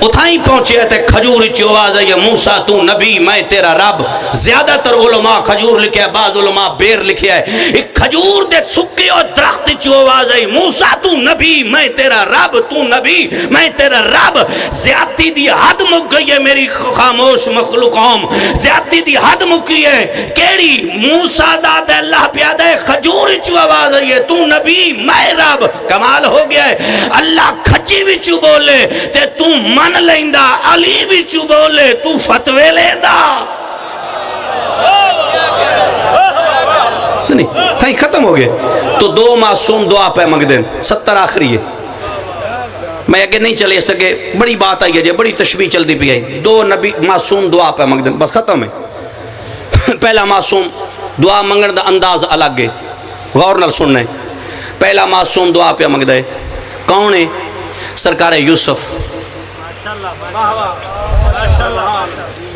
اتھائیں پہنچے تے کھجور چی آواز آئی موسیٰ تو نبی میں تیرا رب زیادہ تر علماء کھجور لکھیا ہے بعض علماء بیر لکھیا ہے ایک کھجور دے سکے اور درخت چی آواز آئی موسیٰ تو نبی میں تیرا رب تو نبی میں تیرا رب زیادتی دی حد مک گئی ہے میری خاموش مخلوقوں زیادتی دی حد مک گئی ہے کیڑی موسیٰ داد اللہ پیادہ ہے کھجور چی آواز آئی ہے تو نبی میں رب کمال ہو گیا ہے اللہ کھجی بھی چو بولے تے تو من لیندہ علی بھی چو بولے تو فتوے لیندہ نہیں تھائی ختم ہو گئے تو دو معصوم دعا پہ مانگ دیں 70 آخری ہے میں اگے نہیں چلے اس تکے بڑی بات آئی ہے بڑی تشبیح چل دی پی آئی دو نبی معصوم دعا پہ مانگ دیں بس ختم ہے پہلا معصوم دعا منگن دا انداز الگ ہے غور نال سننے پہلا معصوم دعا پہ مانگ دے کون ہے سرکار یوسف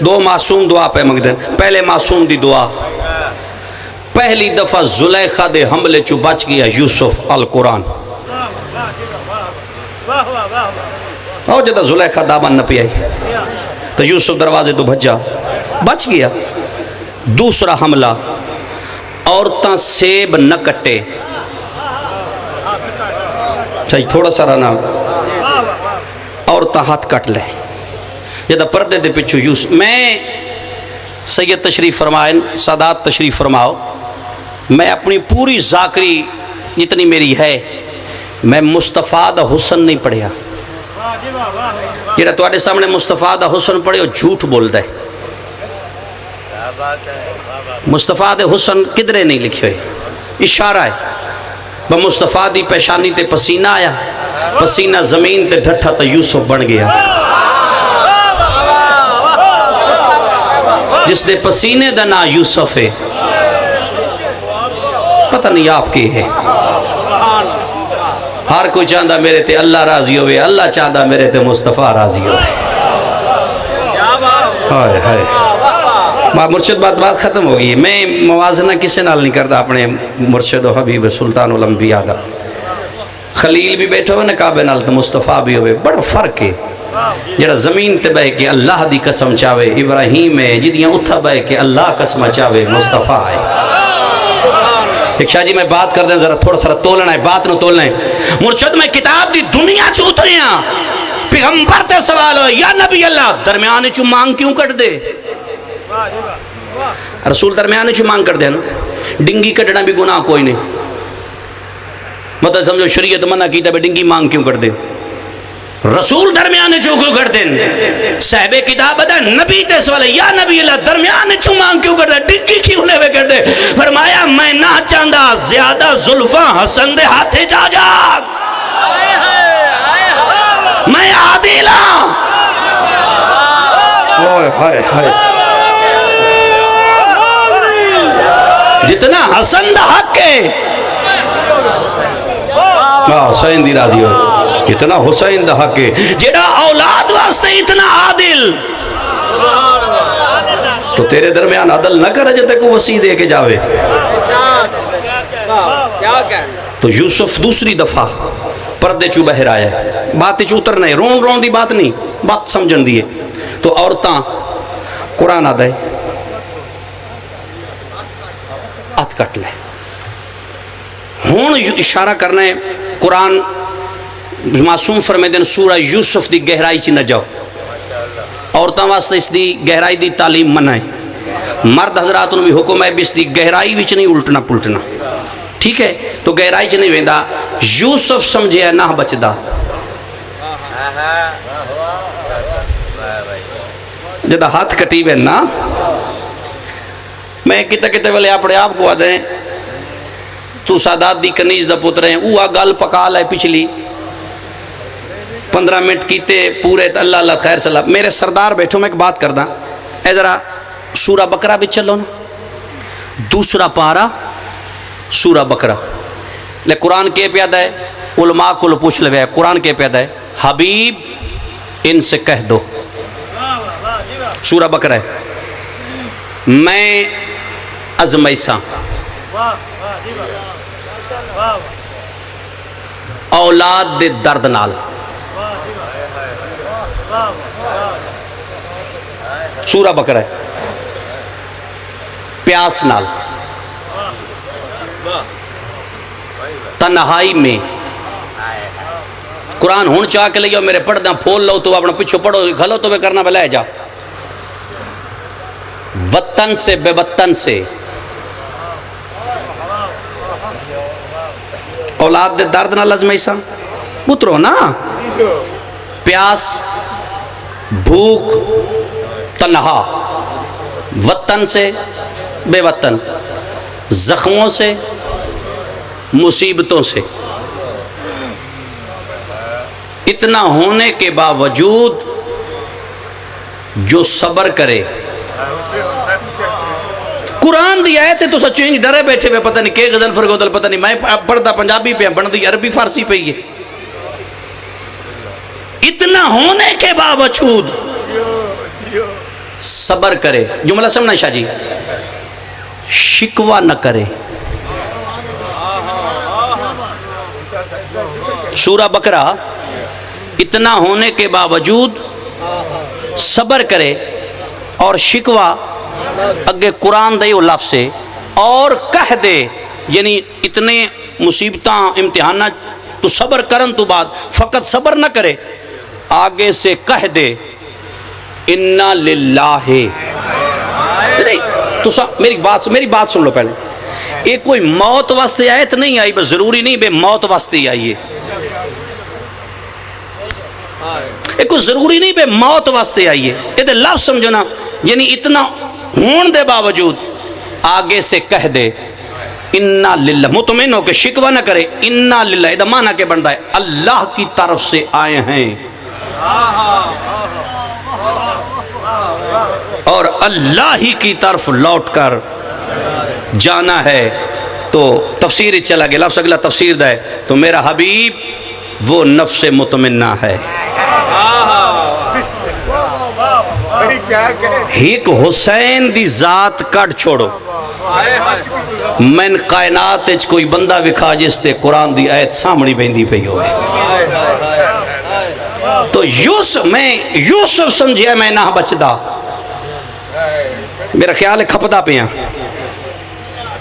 دو معصوم دعا پہ مانگ دیں پہلے معصوم دی دعا پہلی دفعہ زلیخہ دے حملے چو بچ گیا یوسف القرآن اور جدہ زلیخہ دامن نہ پی آئی تو یوسف دروازے تو بھجا بچ گیا دوسرا حملہ عورتاں سیب نہ کٹے چاہیے تھوڑا سا رہنا عورتاں ہاتھ کٹ لے جدہ پردے دے پچھو یوسف میں سید تشریف فرمائن سادات تشریف فرماؤ میں اپنی پوری ذاکری جتنی میری ہے میں مصطفیٰ دا حسن نہیں پڑھیا جڑا تواڈے سامنے مصطفیٰ دا حسن پڑھے وہ جھوٹ بول دے مصطفیٰ دے حسن کدرے نہیں لکھے ہوئے اشارہ ہے بمصطفیٰ دی پیشانی تے پسینہ آیا پسینہ زمین تے ڈھٹھا تا یوسف بن گیا جس دے پسینے دا نا یوسف ہے پتہ نہیں آپ کی ہے ہر کوئی چاہندہ میرے تے اللہ راضی ہوئے اللہ چاہندہ میرے تے مصطفیٰ راضی ہوئے ہائے ہائے مرشد بات ختم ہو گئی ہے میں موازنہ کسے نال نہیں کرتا اپنے مرشد و حبیب سلطان الانبیاء دا خلیل بھی بیٹھا ہوئے نا کعبے نال تو مصطفیٰ بھی ہوئے بڑا فرق ہے جڑا زمین تے بے کہ اللہ دی قسم چاہے ابراہیم ہے جدیاں اتھا بے کہ اللہ قسم چاہے مصطفیٰ ہے ایک شاہ جی میں بات کر دیں ذرا تھوڑا سا تولنا ہے بات نہ تولنا ہے مرشد میں کتاب دی دنیا چو اتریاں پیغمبر تے سوال ہو یا نبی اللہ درمیانے چو مانگ کیوں کٹ دے رسول درمیانے چو مانگ کر دے نا ڈنگی کٹنا بھی گناہ کوئی نہیں مطلب سمجھو شریعت منع کی تب ڈنگی مانگ کیوں کر دے رسول درمیانے چو کیوں کر دیں صاحب کتاب ہے نبی تے سوال ہے یا نبی اللہ درمیانے چو مانگ کیوں کر دے ڈنگی کیوں لے ہوئے کر دے فرمایا میں نہ چاندہ زیادہ ظلفاں حسن دے ہاتھے جا جا میں عادلہ جتنا حسن دا حق ہے حسین دی راضی ہو اتنا حسین دا حق ہے جڑا اولاد واسطے اتنا عادل تو تیرے درمیان عدل نہ کر جب تک وہ وسیع دے کے جاوے تو یوسف دوسری دفعہ پردے چو بہر آیا بات چو اترنا ہے رون دی بات نہیں بات سمجھن دیئے تو عورتاں قرآن آدھے ہاتھ کٹ لے ہون اشارہ کرنا ہے قرآن معصوم فرمے دن سورہ یوسف دی گہرائی چی نہ جاؤ عورتاں واسطے اس دی گہرائی دی تعلیم منع ہے مرد حضرات انہوں بھی حکم ہے اس دی گہرائی وچ نہیں الٹنا پلٹنا ٹھیک ہے تو گہرائی چ نہیں ویندا یوسف سمجھے نہ بچدا جدا ہاتھ کٹی وے نا میں کتے والے اپنے آپ کو آدھیں تو سادات دی کنیز دا پتر ہیں اوہ گل پکا لائے پچھلی 15 منٹ کیتے پورے اللہ اللہ خیر صلاح میرے سردار بیٹھو میں ایک بات کر دا اے ذرا سورہ بقرہ بھی چلو نا دوسرا پارا سورہ بقرہ لے قرآن کے پیادہ ہے علماء کو پوچھ لے قرآن کے پیادہ ہے حبیب ان سے کہہ دو سورہ بقرہ ہے میں ازمائشاں اولاد دے درد نال سورہ بقرہ ہے پیاس نال تنہائی میں قرآن ہون چاہ کے لئے میرے پڑھ دیں پھول لو تو اپنا پچھو پڑھو کھلو تو میں کرنا بلائے جا وطن سے بے وطن سے اولاد دے درد نہ لازمائیسا اترو نا پیاس بھوک تنہا وطن سے بے وطن زخموں سے مصیبتوں سے اتنا ہونے کے باوجود جو صبر کرے قرآن دی آیت ہے تو سچو ہی نہیں ڈرے بیٹھے ہوئے پتہ نہیں کہ غزل فرگودل پتہ نہیں میں پڑھتا پنجابی پہ بندی عربی فارسی پہ ہی ہے اتنا ہونے کے باوجود صبر کرے جملہ سمجھنا شاہ جی شکوہ نہ کرے سورہ بقرہ اتنا ہونے کے باوجود صبر کرے اور شکوہ اگے قرآن دے لفظ سے اور کہہ دے یعنی اتنے مصیبتاں امتحانات تو صبر کرن تو بعد فقط صبر نہ کرے آگے سے کہہ دے اِنَّا لِلَّهِ نہیں تو میری بات سن لو پہلے یہ کوئی موت واسطے آیت نہیں آئی بس ضروری نہیں بے موت واسطے ہی آئی ہے یہ کوئی ضروری نہیں بے موت واسطے آئی ہے یہ دے لفظ سمجھو نا یعنی اتنا ہون دے باوجود آگے سے کہہ دے اِنَّا لِلَّهِ مطمئن ہو کہ شکوہ نہ کرے اِنَّا لِلَّهِ یہ معنی کے بندہ ہے اللہ کی طرف سے آئے ہیں اور اللہ ہی کی طرف لوٹ کر جانا ہے تو تفسیر چلا گیا لفظ اگلا تفسیر دے تو میرا حبیب وہ نفس مطمئنہ ہے ایک حسین دی ذات کٹ چھوڑو من کائنات اچ کوئی بندہ وکھا جس تے قرآن دی آیت سامنی بہندی پہ ہوئے تو یوسف سمجھیا میں نہ بچدا میرا خیال ہے کھپدا پہ ہیں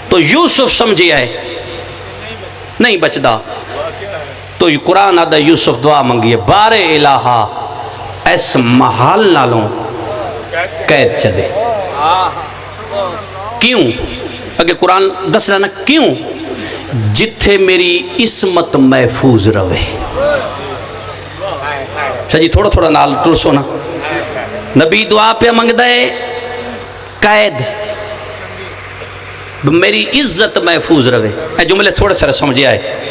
تو یوسف سمجھیا ہے نہیں بچدا تو یہ قرآن آدھا یوسف دعا منگی ہے بار الہا ایس محال نالوں قید چدے کیوں اگر قرآن دس رہا نا کیوں جتھے میری عصمت محفوظ روے شاہ جی تھوڑا تھوڑا نال ترسو نا نبی دعا پہ منگ دے قید میری عزت محفوظ روے اے جملے تھوڑے سارے سمجھے آئے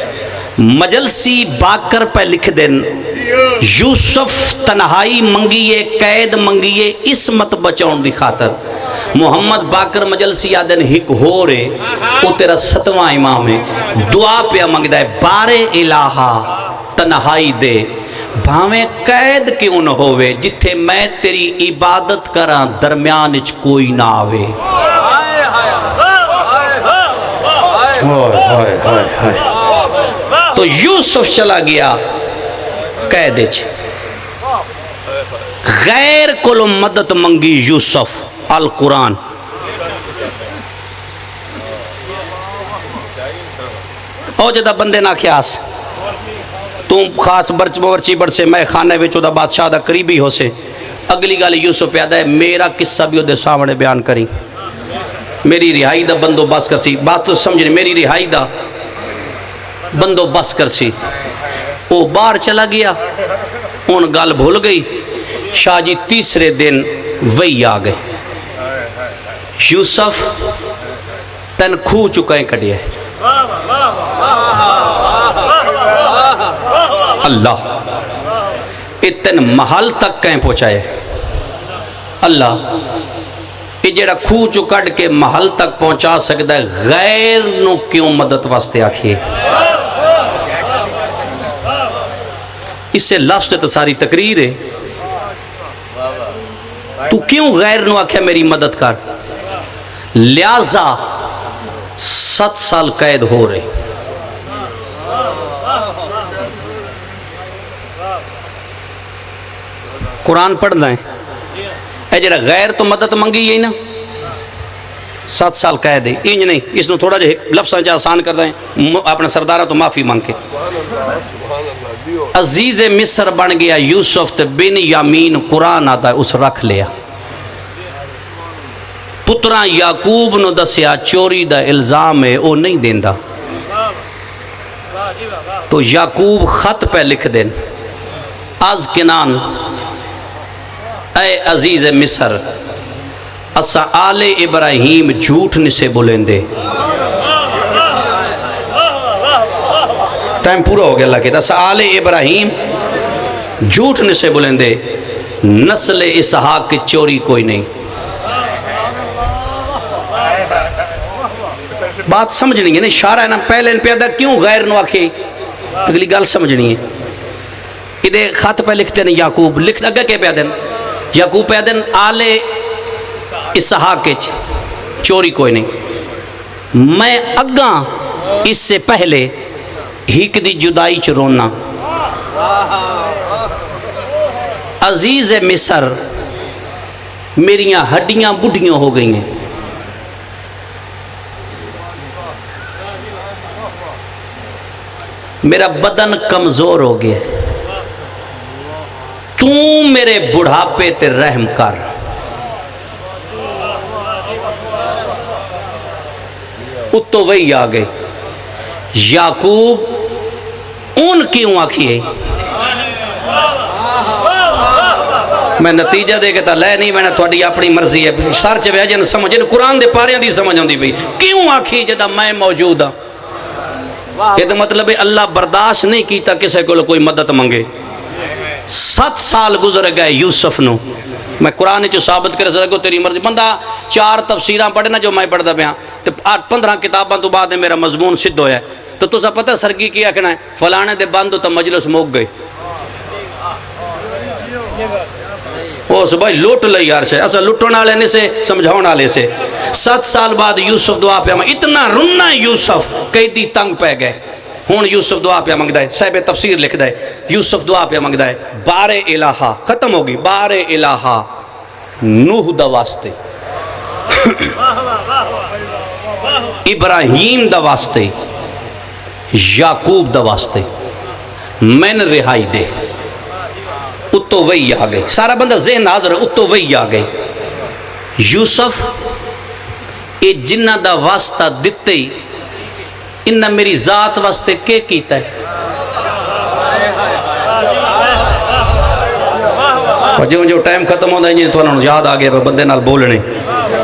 مجلسی باکر پہ لکھ دین یوسف تنہائی منگیے قید منگیے عصمت بچاؤں دی خاطر محمد باکر مجلسی آدن ہک ہو رے وہ تیرا 7واں امام ہے دعا پہ منگ دے بار الہا تنہائی دے بھاویں قید کیوں نہ ہوئے جتھے میں تیری عبادت کراں درمیان اچ کوئی نہ آوے تو یوسف چلا گیا قید اچ غیر کلو مدد منگی یوسف القرآن او جدہ بندے نہ کھیاس تم خاص برچی برچے میں خانہ وچو دا بادشاہ دا قریبی ہو سے اگلی گالی یوسف پیدا ہے میرا قصہ بھی دے سامنے بیان کریں میری رہائی دا بندو بس کر سی بات تو سمجھنے میری رہائی دا بندو بس کر سی وہ باہر چلا گیا ان گال بھول گئی شاہ جی تیسرے دن وہی آ گئے یوسف تن کھو چکے کٹیا اللہ اتن محل تک کہیں پہنچائے اللہ یہ جڑا کھو چو کٹ کے محل تک پہنچا سکتا ہے غیر نو کیوں مدد واسطے آکھیے اس سے لفظ تو ساری تقریر ہے تو کیوں غیر نو آکھے میری مدد کر لہذا 7 سال قید ہو رہے. قرآن پڑھنا ہے اے جڑا غیر تو مدد منگی ہے نا 7 سال قید ہے. انج نہیں, اس نے تھوڑا جہا لفظاں چا آسان کر دیں, اپنے سردارہ تو معافی مانگ کے. عزیز مصر بن گیا یوسف تے بن یامین قرآن آتا ہے اس رکھ لیا. پتراں یعقوب نو دسیا چوری دا الزام ہے او نہیں دیندا, تو یعقوب خط پہ لکھ دیں از کنان اے عزیز مصر اسا آل ابراہیم جھوٹ نسے بولیں دے. ٹائم پورا ہو گیا اللہ کہتا اسا آل ابراہیم جھوٹ نسے بولیں دے, نسل اسحاق کی چوری کوئی نہیں. بات سمجھنی ہے نا, اشارہ ہے نا, پہلے ان پیدا کیوں غیر نو آکھے, اگلی گل سمجھنی ہے. ادھے خط پہ لکھتے ہیں یعقوب, لکھ لگا کہ پیدا یعقوب پیدا آل اسحاق کے چوری کوئی نہیں. میں اگاں اس سے پہلے ہیک دی جدائی چ رونا. عزیز مصر میریاں ہڈیاں بڑھیاں ہو گئی ہیں, میرا بدن کمزور ہو گیا, تو میرے بڑھاپے تے رحم کر. اتو وہی آ گئے یعقوب اون کیوں آکھیے, میں نتیجہ دے کے تا لے نہیں, میں نے تھوڑی اپنی مرضی ہے سر چ ویجن سمجھ قرآن دے پاریاں دی سمجھ آندی پئی کیوں آکھی جدا میں موجود ہاں. یہ تو مطلب ہے اللہ برداشت نہیں کیتا کسے کو کوئی مدد منگے. 7 سال گزر گئے یوسف نو, میں قرآن چو ثابت کر سکتا تیری مرضی. بندہ 4 تفسیراں پڑھے نا جو میں پڑھدا پیا, تو 15 کتاباں تو بعد میرا مضمون سدھ ہویا ہے. تو تسا پتہ سرگی کیا کہنا ہے فلانے دے بند تو مجلس موک گئے, وہ بھائی لوٹ لئی یار سے, اصلا لٹن والے نے سے سمجھاؤن والے سے. 7 سال بعد یوسف دعا پہ اتنا رننا یوسف قیدی تنگ پہ گئے. ہون یوسف دعا پہ منگدا ہے, صاحب تفسیر لکھ دے یوسف دعا پہ منگدا ہے بار الہا, ختم ہوگی بار الہا نوح دا واسطے, ابراہیم دا واسطے, یعقوب دا واسطے میں رہائی دے. اتو وہی آ گئے, سارا بندہ ذہن حاضر ہے, اتو وہی آ گئے. یوسف اے جنہ دا واسطہ دیتے ہی انہا میری ذات واسطے کے کیتا ہے. اور جو ٹائم ختم ہوتا ہے تو انہوں یاد آ گیا بندے نال بولنے,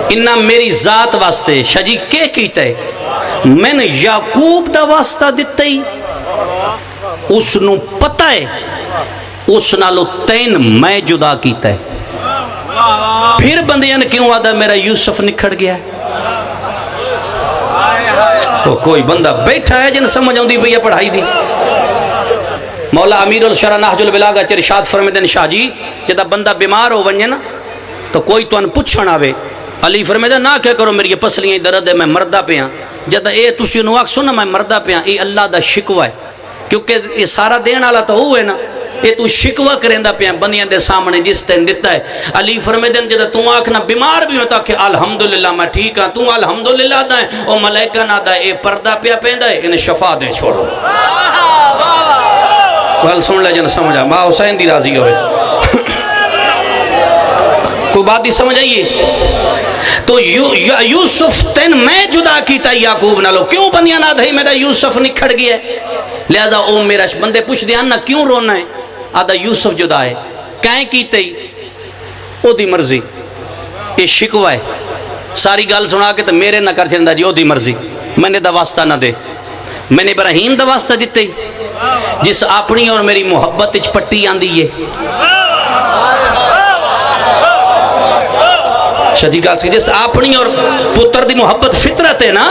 انہا میری ذات واسطے شجی کے کیتا ہے, میں نے یعقوب دا واسطہ دیتے ہی اس نو پتہ ہے اس نالو 3 میں جدا کیتا ہے. پھر بندیاں نے کیوں آدھا میرا یوسف نکھڑ گیا ہے. تو کوئی بندہ بیٹھا ہے جن سمجھ آؤں دی بھئی پڑھائی دی. مولا امیر الشرح نحج البلاغہ چرشاد فرمیدن شاہ جی جدہ بندہ بیمار ہو ونجے نا تو کوئی تو ان پچھن آوے, علی فرمیدن نہ کہہ کرو میری پسلیاں درد ہے میں مردہ پہ ہاں. جدہ اے تسی نواک سننا میں مردہ پہ ہاں, اے اللہ دا شکوہ ہے کیونکہ یہ سارا دین آلا تو ہوئے نا, یہ تو شکوہ کریں دا پیاں بندیاں دے سامنے جس تین دیتا ہے. علی فرمیدن جدہ تو آنکھنا بیمار بھی ہوتا کہ الحمدللہ میں ٹھیک ہاں, تو الحمدللہ دا ہے او ملائکہ نہ دا اے پردہ پیا پیندہ ہے انہیں شفا دے چھوڑو. وال سن لے جن سمجھا ماں حسین دی راضی ہوئے. کوئی بات دی سمجھ آئیے. تو یوسف تین میں جدا کیتا یعقوب نہ لو, کیوں بندیاں نہ دھائی میرا یوسف نکھڑ گیا ہے, لہذا او میرا بندے پوچھ دیا نا کیوں رونا ہے, آدھا یوسف جدا ہے کہیں کیتے ہی او دی مرضی, یہ شکوہ ہے. ساری گال سنا کے تو میرے نہ کر چھندا جی او دی مرضی, میں نے دا واسطہ نہ دے. میں نے ابراہیم دا واسطہ دیتے ہی جس اپنی اور میری محبت اچ پٹی آن دیئے. شدی گال سی جس اپنی اور پتر دی محبت فطرت ہے نا,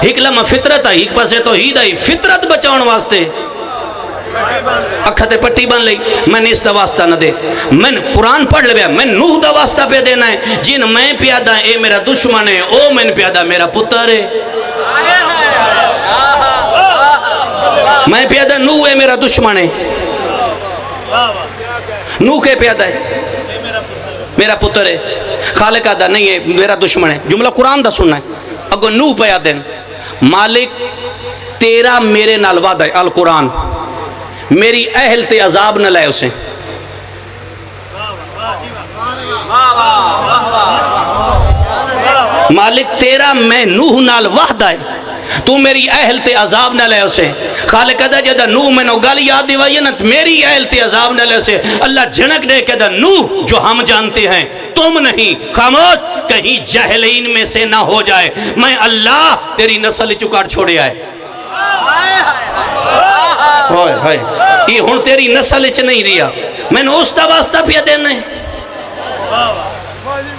ایک لمحہ فطرت ہے, ایک پاسے تو ہی دائی فطرت بچاؤن واسطے اکھتے پٹی بن لئی. میں نے اس دا واسطہ نہ دے, میں قرآن پڑھ لے, میں نوح دا واسطہ پہ دینا ہے, جن میں پیادہ اے میرا دشمن ہے, او میں پیادہ میرا پتر ہے. میں پیدا نو ہے میرا دشمن ہے نو کے پیدا ہے میرا پتر ہے خالق آدھا نہیں ہے میرا دشمن ہے جملہ قرآن دا سننا ہے اگو نو پیا دین مالک تیرا میرے نال وعدہ ہے القرآن میری اہل تے عذاب نہ لائے اسے مالک تیرا میں نوح نال وعدہ ہے تو میری اہل تے عذاب نہ لے اسے خالق کہتا جدہ نوح میں نو گالی یاد دیوائی نا میری اہل تے عذاب نہ لے اسے اللہ جھنک دے کہتا نوح جو ہم جانتے ہیں تم نہیں خاموش کہیں جہلین میں سے نہ ہو جائے میں اللہ تیری نسل چکاڑ چھوڑے آئے یہ ہن تیری نسل چ نہیں ریا میں نے اس دا واسطہ پیا دینا ہے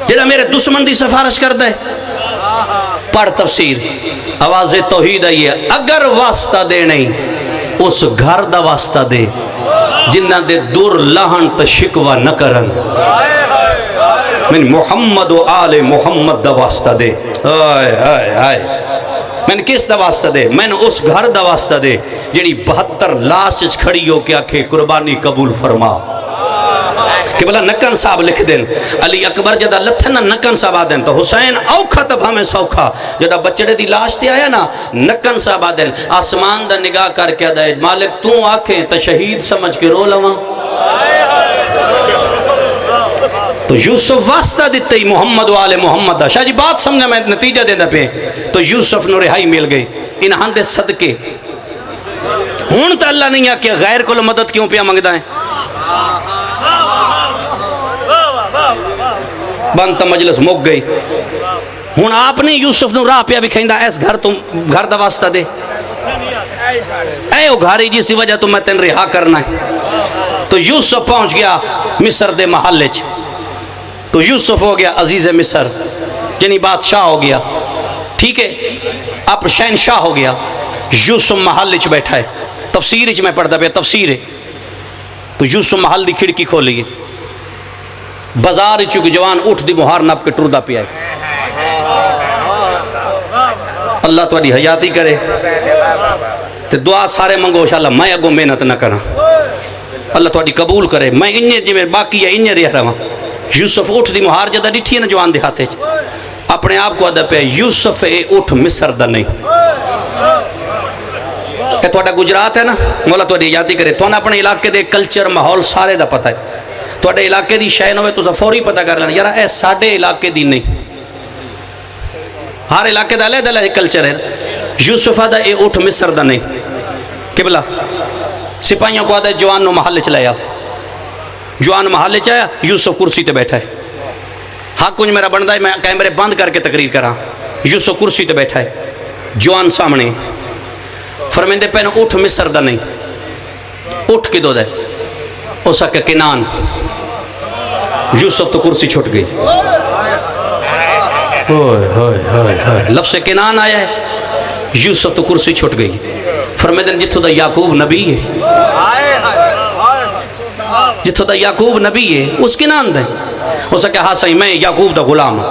جڑا میرے دشمن دی سفارش کرتا ہے پڑھ تفسیر آواز توحید آئی ہے اگر واسطہ دے نہیں اس گھر دا واسطہ دے جنہ دے دور لہن تا شکوہ نہ کرن من محمد و آل محمد دا واسطہ دے میں نے کس دا واسطہ دے میں نے اس گھر دا واسطہ دے جڑی 72 لاش کھڑی ہو کے آکھے قربانی قبول فرما کہ بلا نکن صاحب لکھ دیں علی اکبر جدہ لتھن نکن صاحب آدیں تو حسین اوکھا تب ہمیں سوکھا جدہ بچڑے دی لاش تے آیا نا نکن صاحب آدیں آسمان دا نگاہ کر کے آدھے مالک تو آنکھیں تا شہید سمجھ کے رو لواں تو یوسف واسطہ دیتے ہی محمد و آل محمد دا شاہ جی بات سمجھا میں نتیجہ دینا پہ تو یوسف نو رہائی مل گئی انہاں دے صدقے ہون تا اللہ نہیں آکے غیر کو مدد کیوں پہ مانگدا ہے بنتا مجلس مک گئی ہون آپ نے یوسف نو راہ پیا بھی کھائندہ ایس گھر دا واسطہ دے اے او گھاری جس وجہ تو میں تین رہا کرنا ہے تو یوسف پہنچ گیا مصر دے محلے چ تو یوسف ہو گیا عزیز مصر یعنی بادشاہ ہو گیا ٹھیک ہے اب شہنشاہ ہو گیا یوسف محلے چ بیٹھا ہے تفسیر چ میں پڑھتا پیا تفسیر ہے تو یوسف محل دی کھڑکی کھولی ہے بازار چونکہ جوان اٹھ دی مہار نپ کے ٹردہ پی آئے اللہ تو اڈی حیاتی کرے تے دعا سارے منگو انشاءاللہ میں اگو محنت نہ کرنا اللہ تو اڈی قبول کرے میں انہیں جی میں باقی ہے انہیں رہ رہا یوسف اٹھ دی مہار جدہ ڈٹھی ہے نا جوان دے ہاتھے اپنے آپ کو ادھا پہ یوسف اے اٹھ مصر دا نہیں کہ تو اڈا گجرات ہے نا مولا تو اڈی حیاتی کرے تو اپنے علاقے دے کلچر ماحول سارے دا پتہ ہے تو اڈے علاقے دی شے ہوئے تو فوری پتہ کر لینا یارا اے ساڑھے علاقے دی نہیں ہر علاقے دا علیہ دلہ کلچر ہے یوسف آدھا اے اٹھ مصر دا نہیں قبلہ سپاہیوں کو آدھا جوان نو محلے چلایا جوان محلے چایا یوسف کرسی تے بیٹھا ہے ہاں کچھ میرا بندہ ہے میں کیمرے بند کر کے تقریر کراں یوسف کرسی تے بیٹھا ہے جوان سامنے فرمیندے پہنے اٹھ مصر دا نہیں اٹھ کی دو دے او سکے کنان یوسف تو کرسی چھوٹ گئی لفظ کنان آیا ہے یوسف تو کرسی چھوٹ گئی فرمیدن جتھو دا یعقوب نبی ہے جتھو دا یعقوب نبی ہے اس کنان دیں ہو سکے ہاں صحیح میں یعقوب دا غلام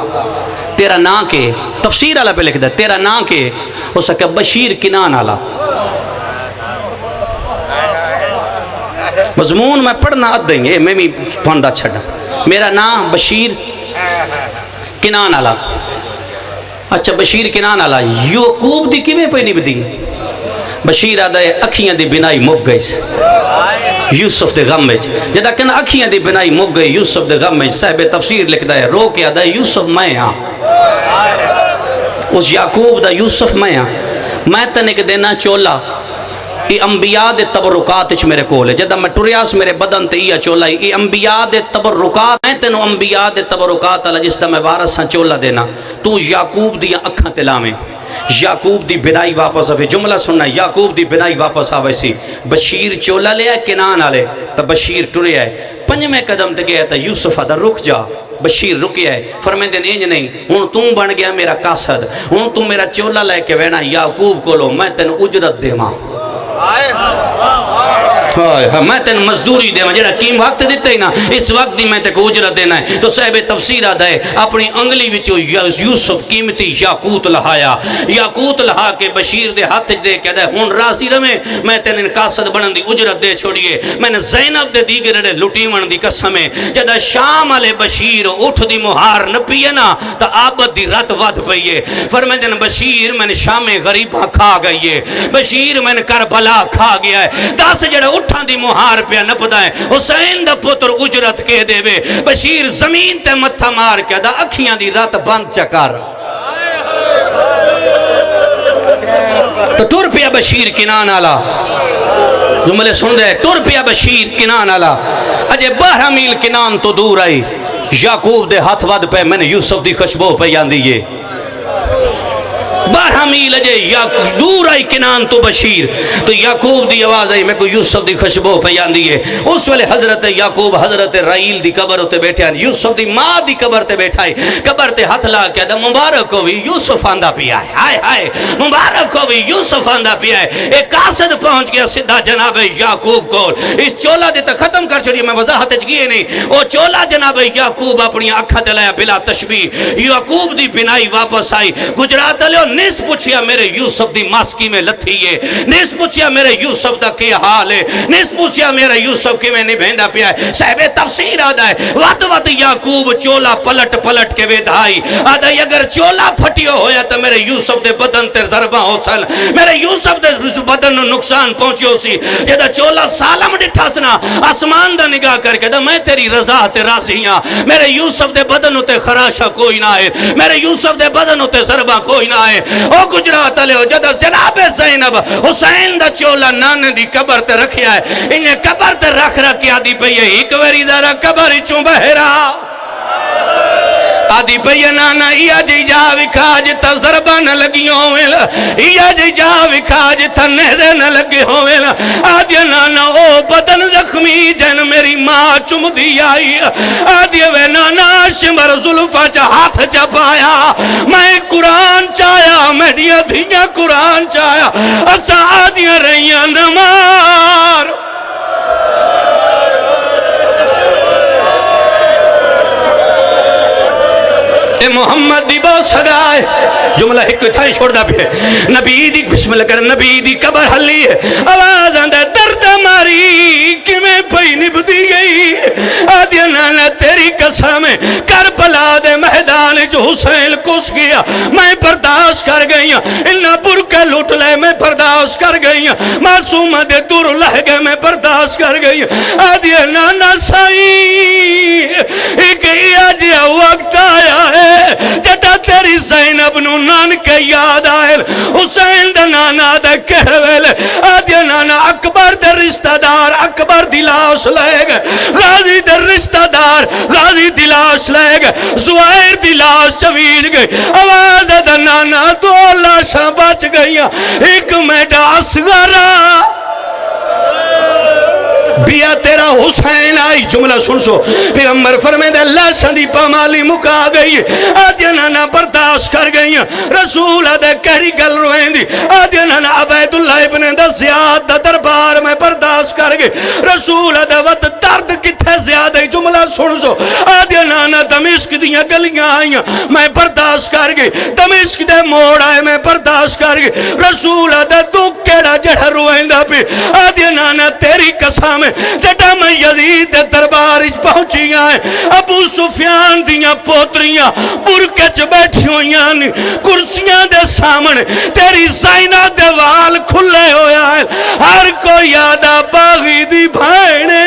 تیرا نا کے تفسیر آلہ پہ لکھ دے تیرا نا کے ہو سکے بشیر کنان آلہ مضمون میں پڑھنا عد دیں گے میں بھی پاندہ چھڑا میرا نام بشیر کنان آلا اچھا بشیر کنان آلا یعقوب دی کیویں پہ نہیں بدی بشیر آدھا ہے اکھیاں دی بنائی مک گئی یوسف دے غم میں جدہ کہنا اکھیاں دی بنائی مک گئی یوسف دے غم میں صاحب تفسیر لکھتا ہے رو کے آدھا ہے یوسف میں ہاں اس یعقوب دا یوسف میں ہاں میں تنک دینا چولا یہ انبیاء دے تبرکات اچھ میرے کول ہے جدہ میں ٹریاس میرے بدن تے یہ چولا ہے یہ انبیاء دے تبرکات میں تینو انبیاء دے تبرکات اللہ جس دا میں وارث ہاں چولا دینا تو یعقوب دی اکھاں تلامیں یعقوب دی بنائی واپس آوے جملہ سننا یعقوب دی بنائی واپس آوے سی بشیر چولا لے آئے کنان آلے تا بشیر ٹرے آئے پنجمے قدم تے گیا تا یوسف آدھا رک جا بشیر رکے آئے فرمیندے انج نہیں ہون تم بن گیا میرا قاصد ہون تم میرا چولا لے کے وینا یعقوب کو لو میں تین اجرت دے ماں میں تین مزدوری دے جڑا کیم وقت دیتا ہی نا اس وقت دی میں تے کو اجرت دینا ہے تو صاحب تفسیر آدھا ہے اپنی انگلی وچو یوسف قیمتی یاقوت لہایا یاقوت لہا کے بشیر دے ہاتھ دے کہتا ہے ہون راضی رہے میں تین ان قاصد بنن دی اجرت دے چھوڑیے میں نے زینب دے دیگر رڑے لٹی من دی قسم ہے جدہ شام علی بشیر اٹھ دی مہار نہ پیے نا تا آبد دی رات ود پیے فرمائے دن بشیر میں نے شام غریبہ کھا گئی ہے بشیر میں نے کربلا کھا گیا ہے دس جڑے اٹھان دی مہار پہ نپدا ہے حسین دا پتر اجرت کے دے وے بشیر زمین تے متھا مار کے دا اکھیاں دی رات بند چکار تو ٹر پیا بشیر کنان آلا جملے سن دے ٹر پیا بشیر کنان آلا اجے 12 میل کنان تو دور آئی یعقوب دے ہاتھ ود پہ میں نے یوسف دی خوشبو پہ یان دیئے 12 میل اجے دور آئی کنان تو بشیر تو یعقوب دی آواز آئی میں کو یوسف دی خوشبو پہ یان دیئے اس ویلے حضرت یعقوب حضرت رائیل دی قبر ہوتے بیٹھے ہیں یوسف دی ماں دی قبر تے بیٹھائی قبر تے ہاتھ لا کے دا مبارک ہوئی یوسف آندہ پیا ہے ہائے ہائے مبارک ہوئی یوسف آندہ پیا ہے ایک قاصد پہنچ گیا صدہ جناب یعقوب کو اس چولا دیتا ختم کر چھوڑی میں وضاحت چکیے نہیں وہ چولا جناب یعقوب اپنی اکھا دلایا بلا تشبیح یعقوب دی بنائی واپس آئی گجرات لیو نیس پوچھیا میرے یوسف دی ماسکی میں لتھی ہے نیس پوچھیا میرے یوسف دا کیا حال ہے نیس پوچھیا میرے یوسف کی میں نے بھیندہ پیا ہے صاحب تفسیر آدھا ہے وقت یعقوب چولا پلٹ کے ویدھائی آدھا ہے اگر چولا پھٹیو ہویا تو میرے یوسف دے بدن تے ضربہ ہو سل میرے یوسف دے بدن نقصان پہنچیو سی جدہ چولا سالم ڈٹھا سنا آسمان دا نگاہ کر کے دا میں تیری رضا تے راضی ہاں میرے یوسف دے بدن تے خراشہ کوئی نہ ہے میرے یوسف دے بدن تے ضربہ کوئی نہ ہے او گجرات علیہ جدہ جناب زینب حسین دا چولا نانے دی قبر تے رکھیا ہے انہیں قبر تے رکھ رکھیا دی پہ یہ ایک وری دارا قبر چون بہرا آدھی پہ نانا یا جی جا وکھاج تا ضربہ نہ لگی ہوئے یا جی جا وکھاج تا نیزے نہ لگی ہوئے آدھی نانا او بدن زخمی جن میری ماں چم دی آئی آدھی وے نانا شمر ظلفہ چا ہاتھ چا پایا میں قرآن چایا میڈیا دھیاں قرآن چایا اسا آدھیاں رہیاں نمار محمد دی بہت صدا ہے جملہ ایک تھائی چھوڑ دا بھی ہے نبی دی بسم اللہ کر نبی دی قبر حلی ہے آواز آندہ درد ماری کہ میں پہی نب دی گئی آدھی نانا تیری قسم کربلا دے میدان جو حسین کس گیا میں برداشت کر گئی انہا برکہ لوٹ لے میں برداشت کر گئی معصومہ دے دور لہ گئے میں برداشت کر گئی آدھی نانا سائی ایک آجیا وقت آیا ہے جٹا تیری زینب نو نان کے یاد آئے حسین دا نانا دا کہویل آدھیا نانا اکبر دا رشتہ دار اکبر دلاش لے گئے غازی دا رشتہ دار غازی دلاش لے گئے زوائر دلاش چویل گئے آواز دا نانا دو لاشاں بچ گئی ایک میڈا اصغرہ بیا تیرا حسین آئی جملہ سن سو پیغمبر فرمائے دے اللہ شدی پامالی مکا گئی آدھیا نانا برداشت کر گئی رسول آدھے کہڑی گل روئیں دی آدھیا نانا عبید اللہ ابن دا زیاد دا دربار میں برداشت کر گئی رسول آدھے وقت درد کتھے زیادہ جملہ سن سو آدھیا نانا دمشق دیاں گلیاں آئیاں میں برداشت کر گئی دمشق دے موڑ آئے میں برداشت کر گئی رسول آدھے دکھ کیڑا جڑا روئیں دا پی آدھیا نانا تیری قسم جٹا میں یزید دربار اس پہنچی آئے ابو سفیان دیاں پوتریاں برکچ بیٹھی ہویاں کرسیاں دے سامنے تیری زینہ دے وال کھلے ہویا ہے ہر کوئی یادہ باغی دی بھائنے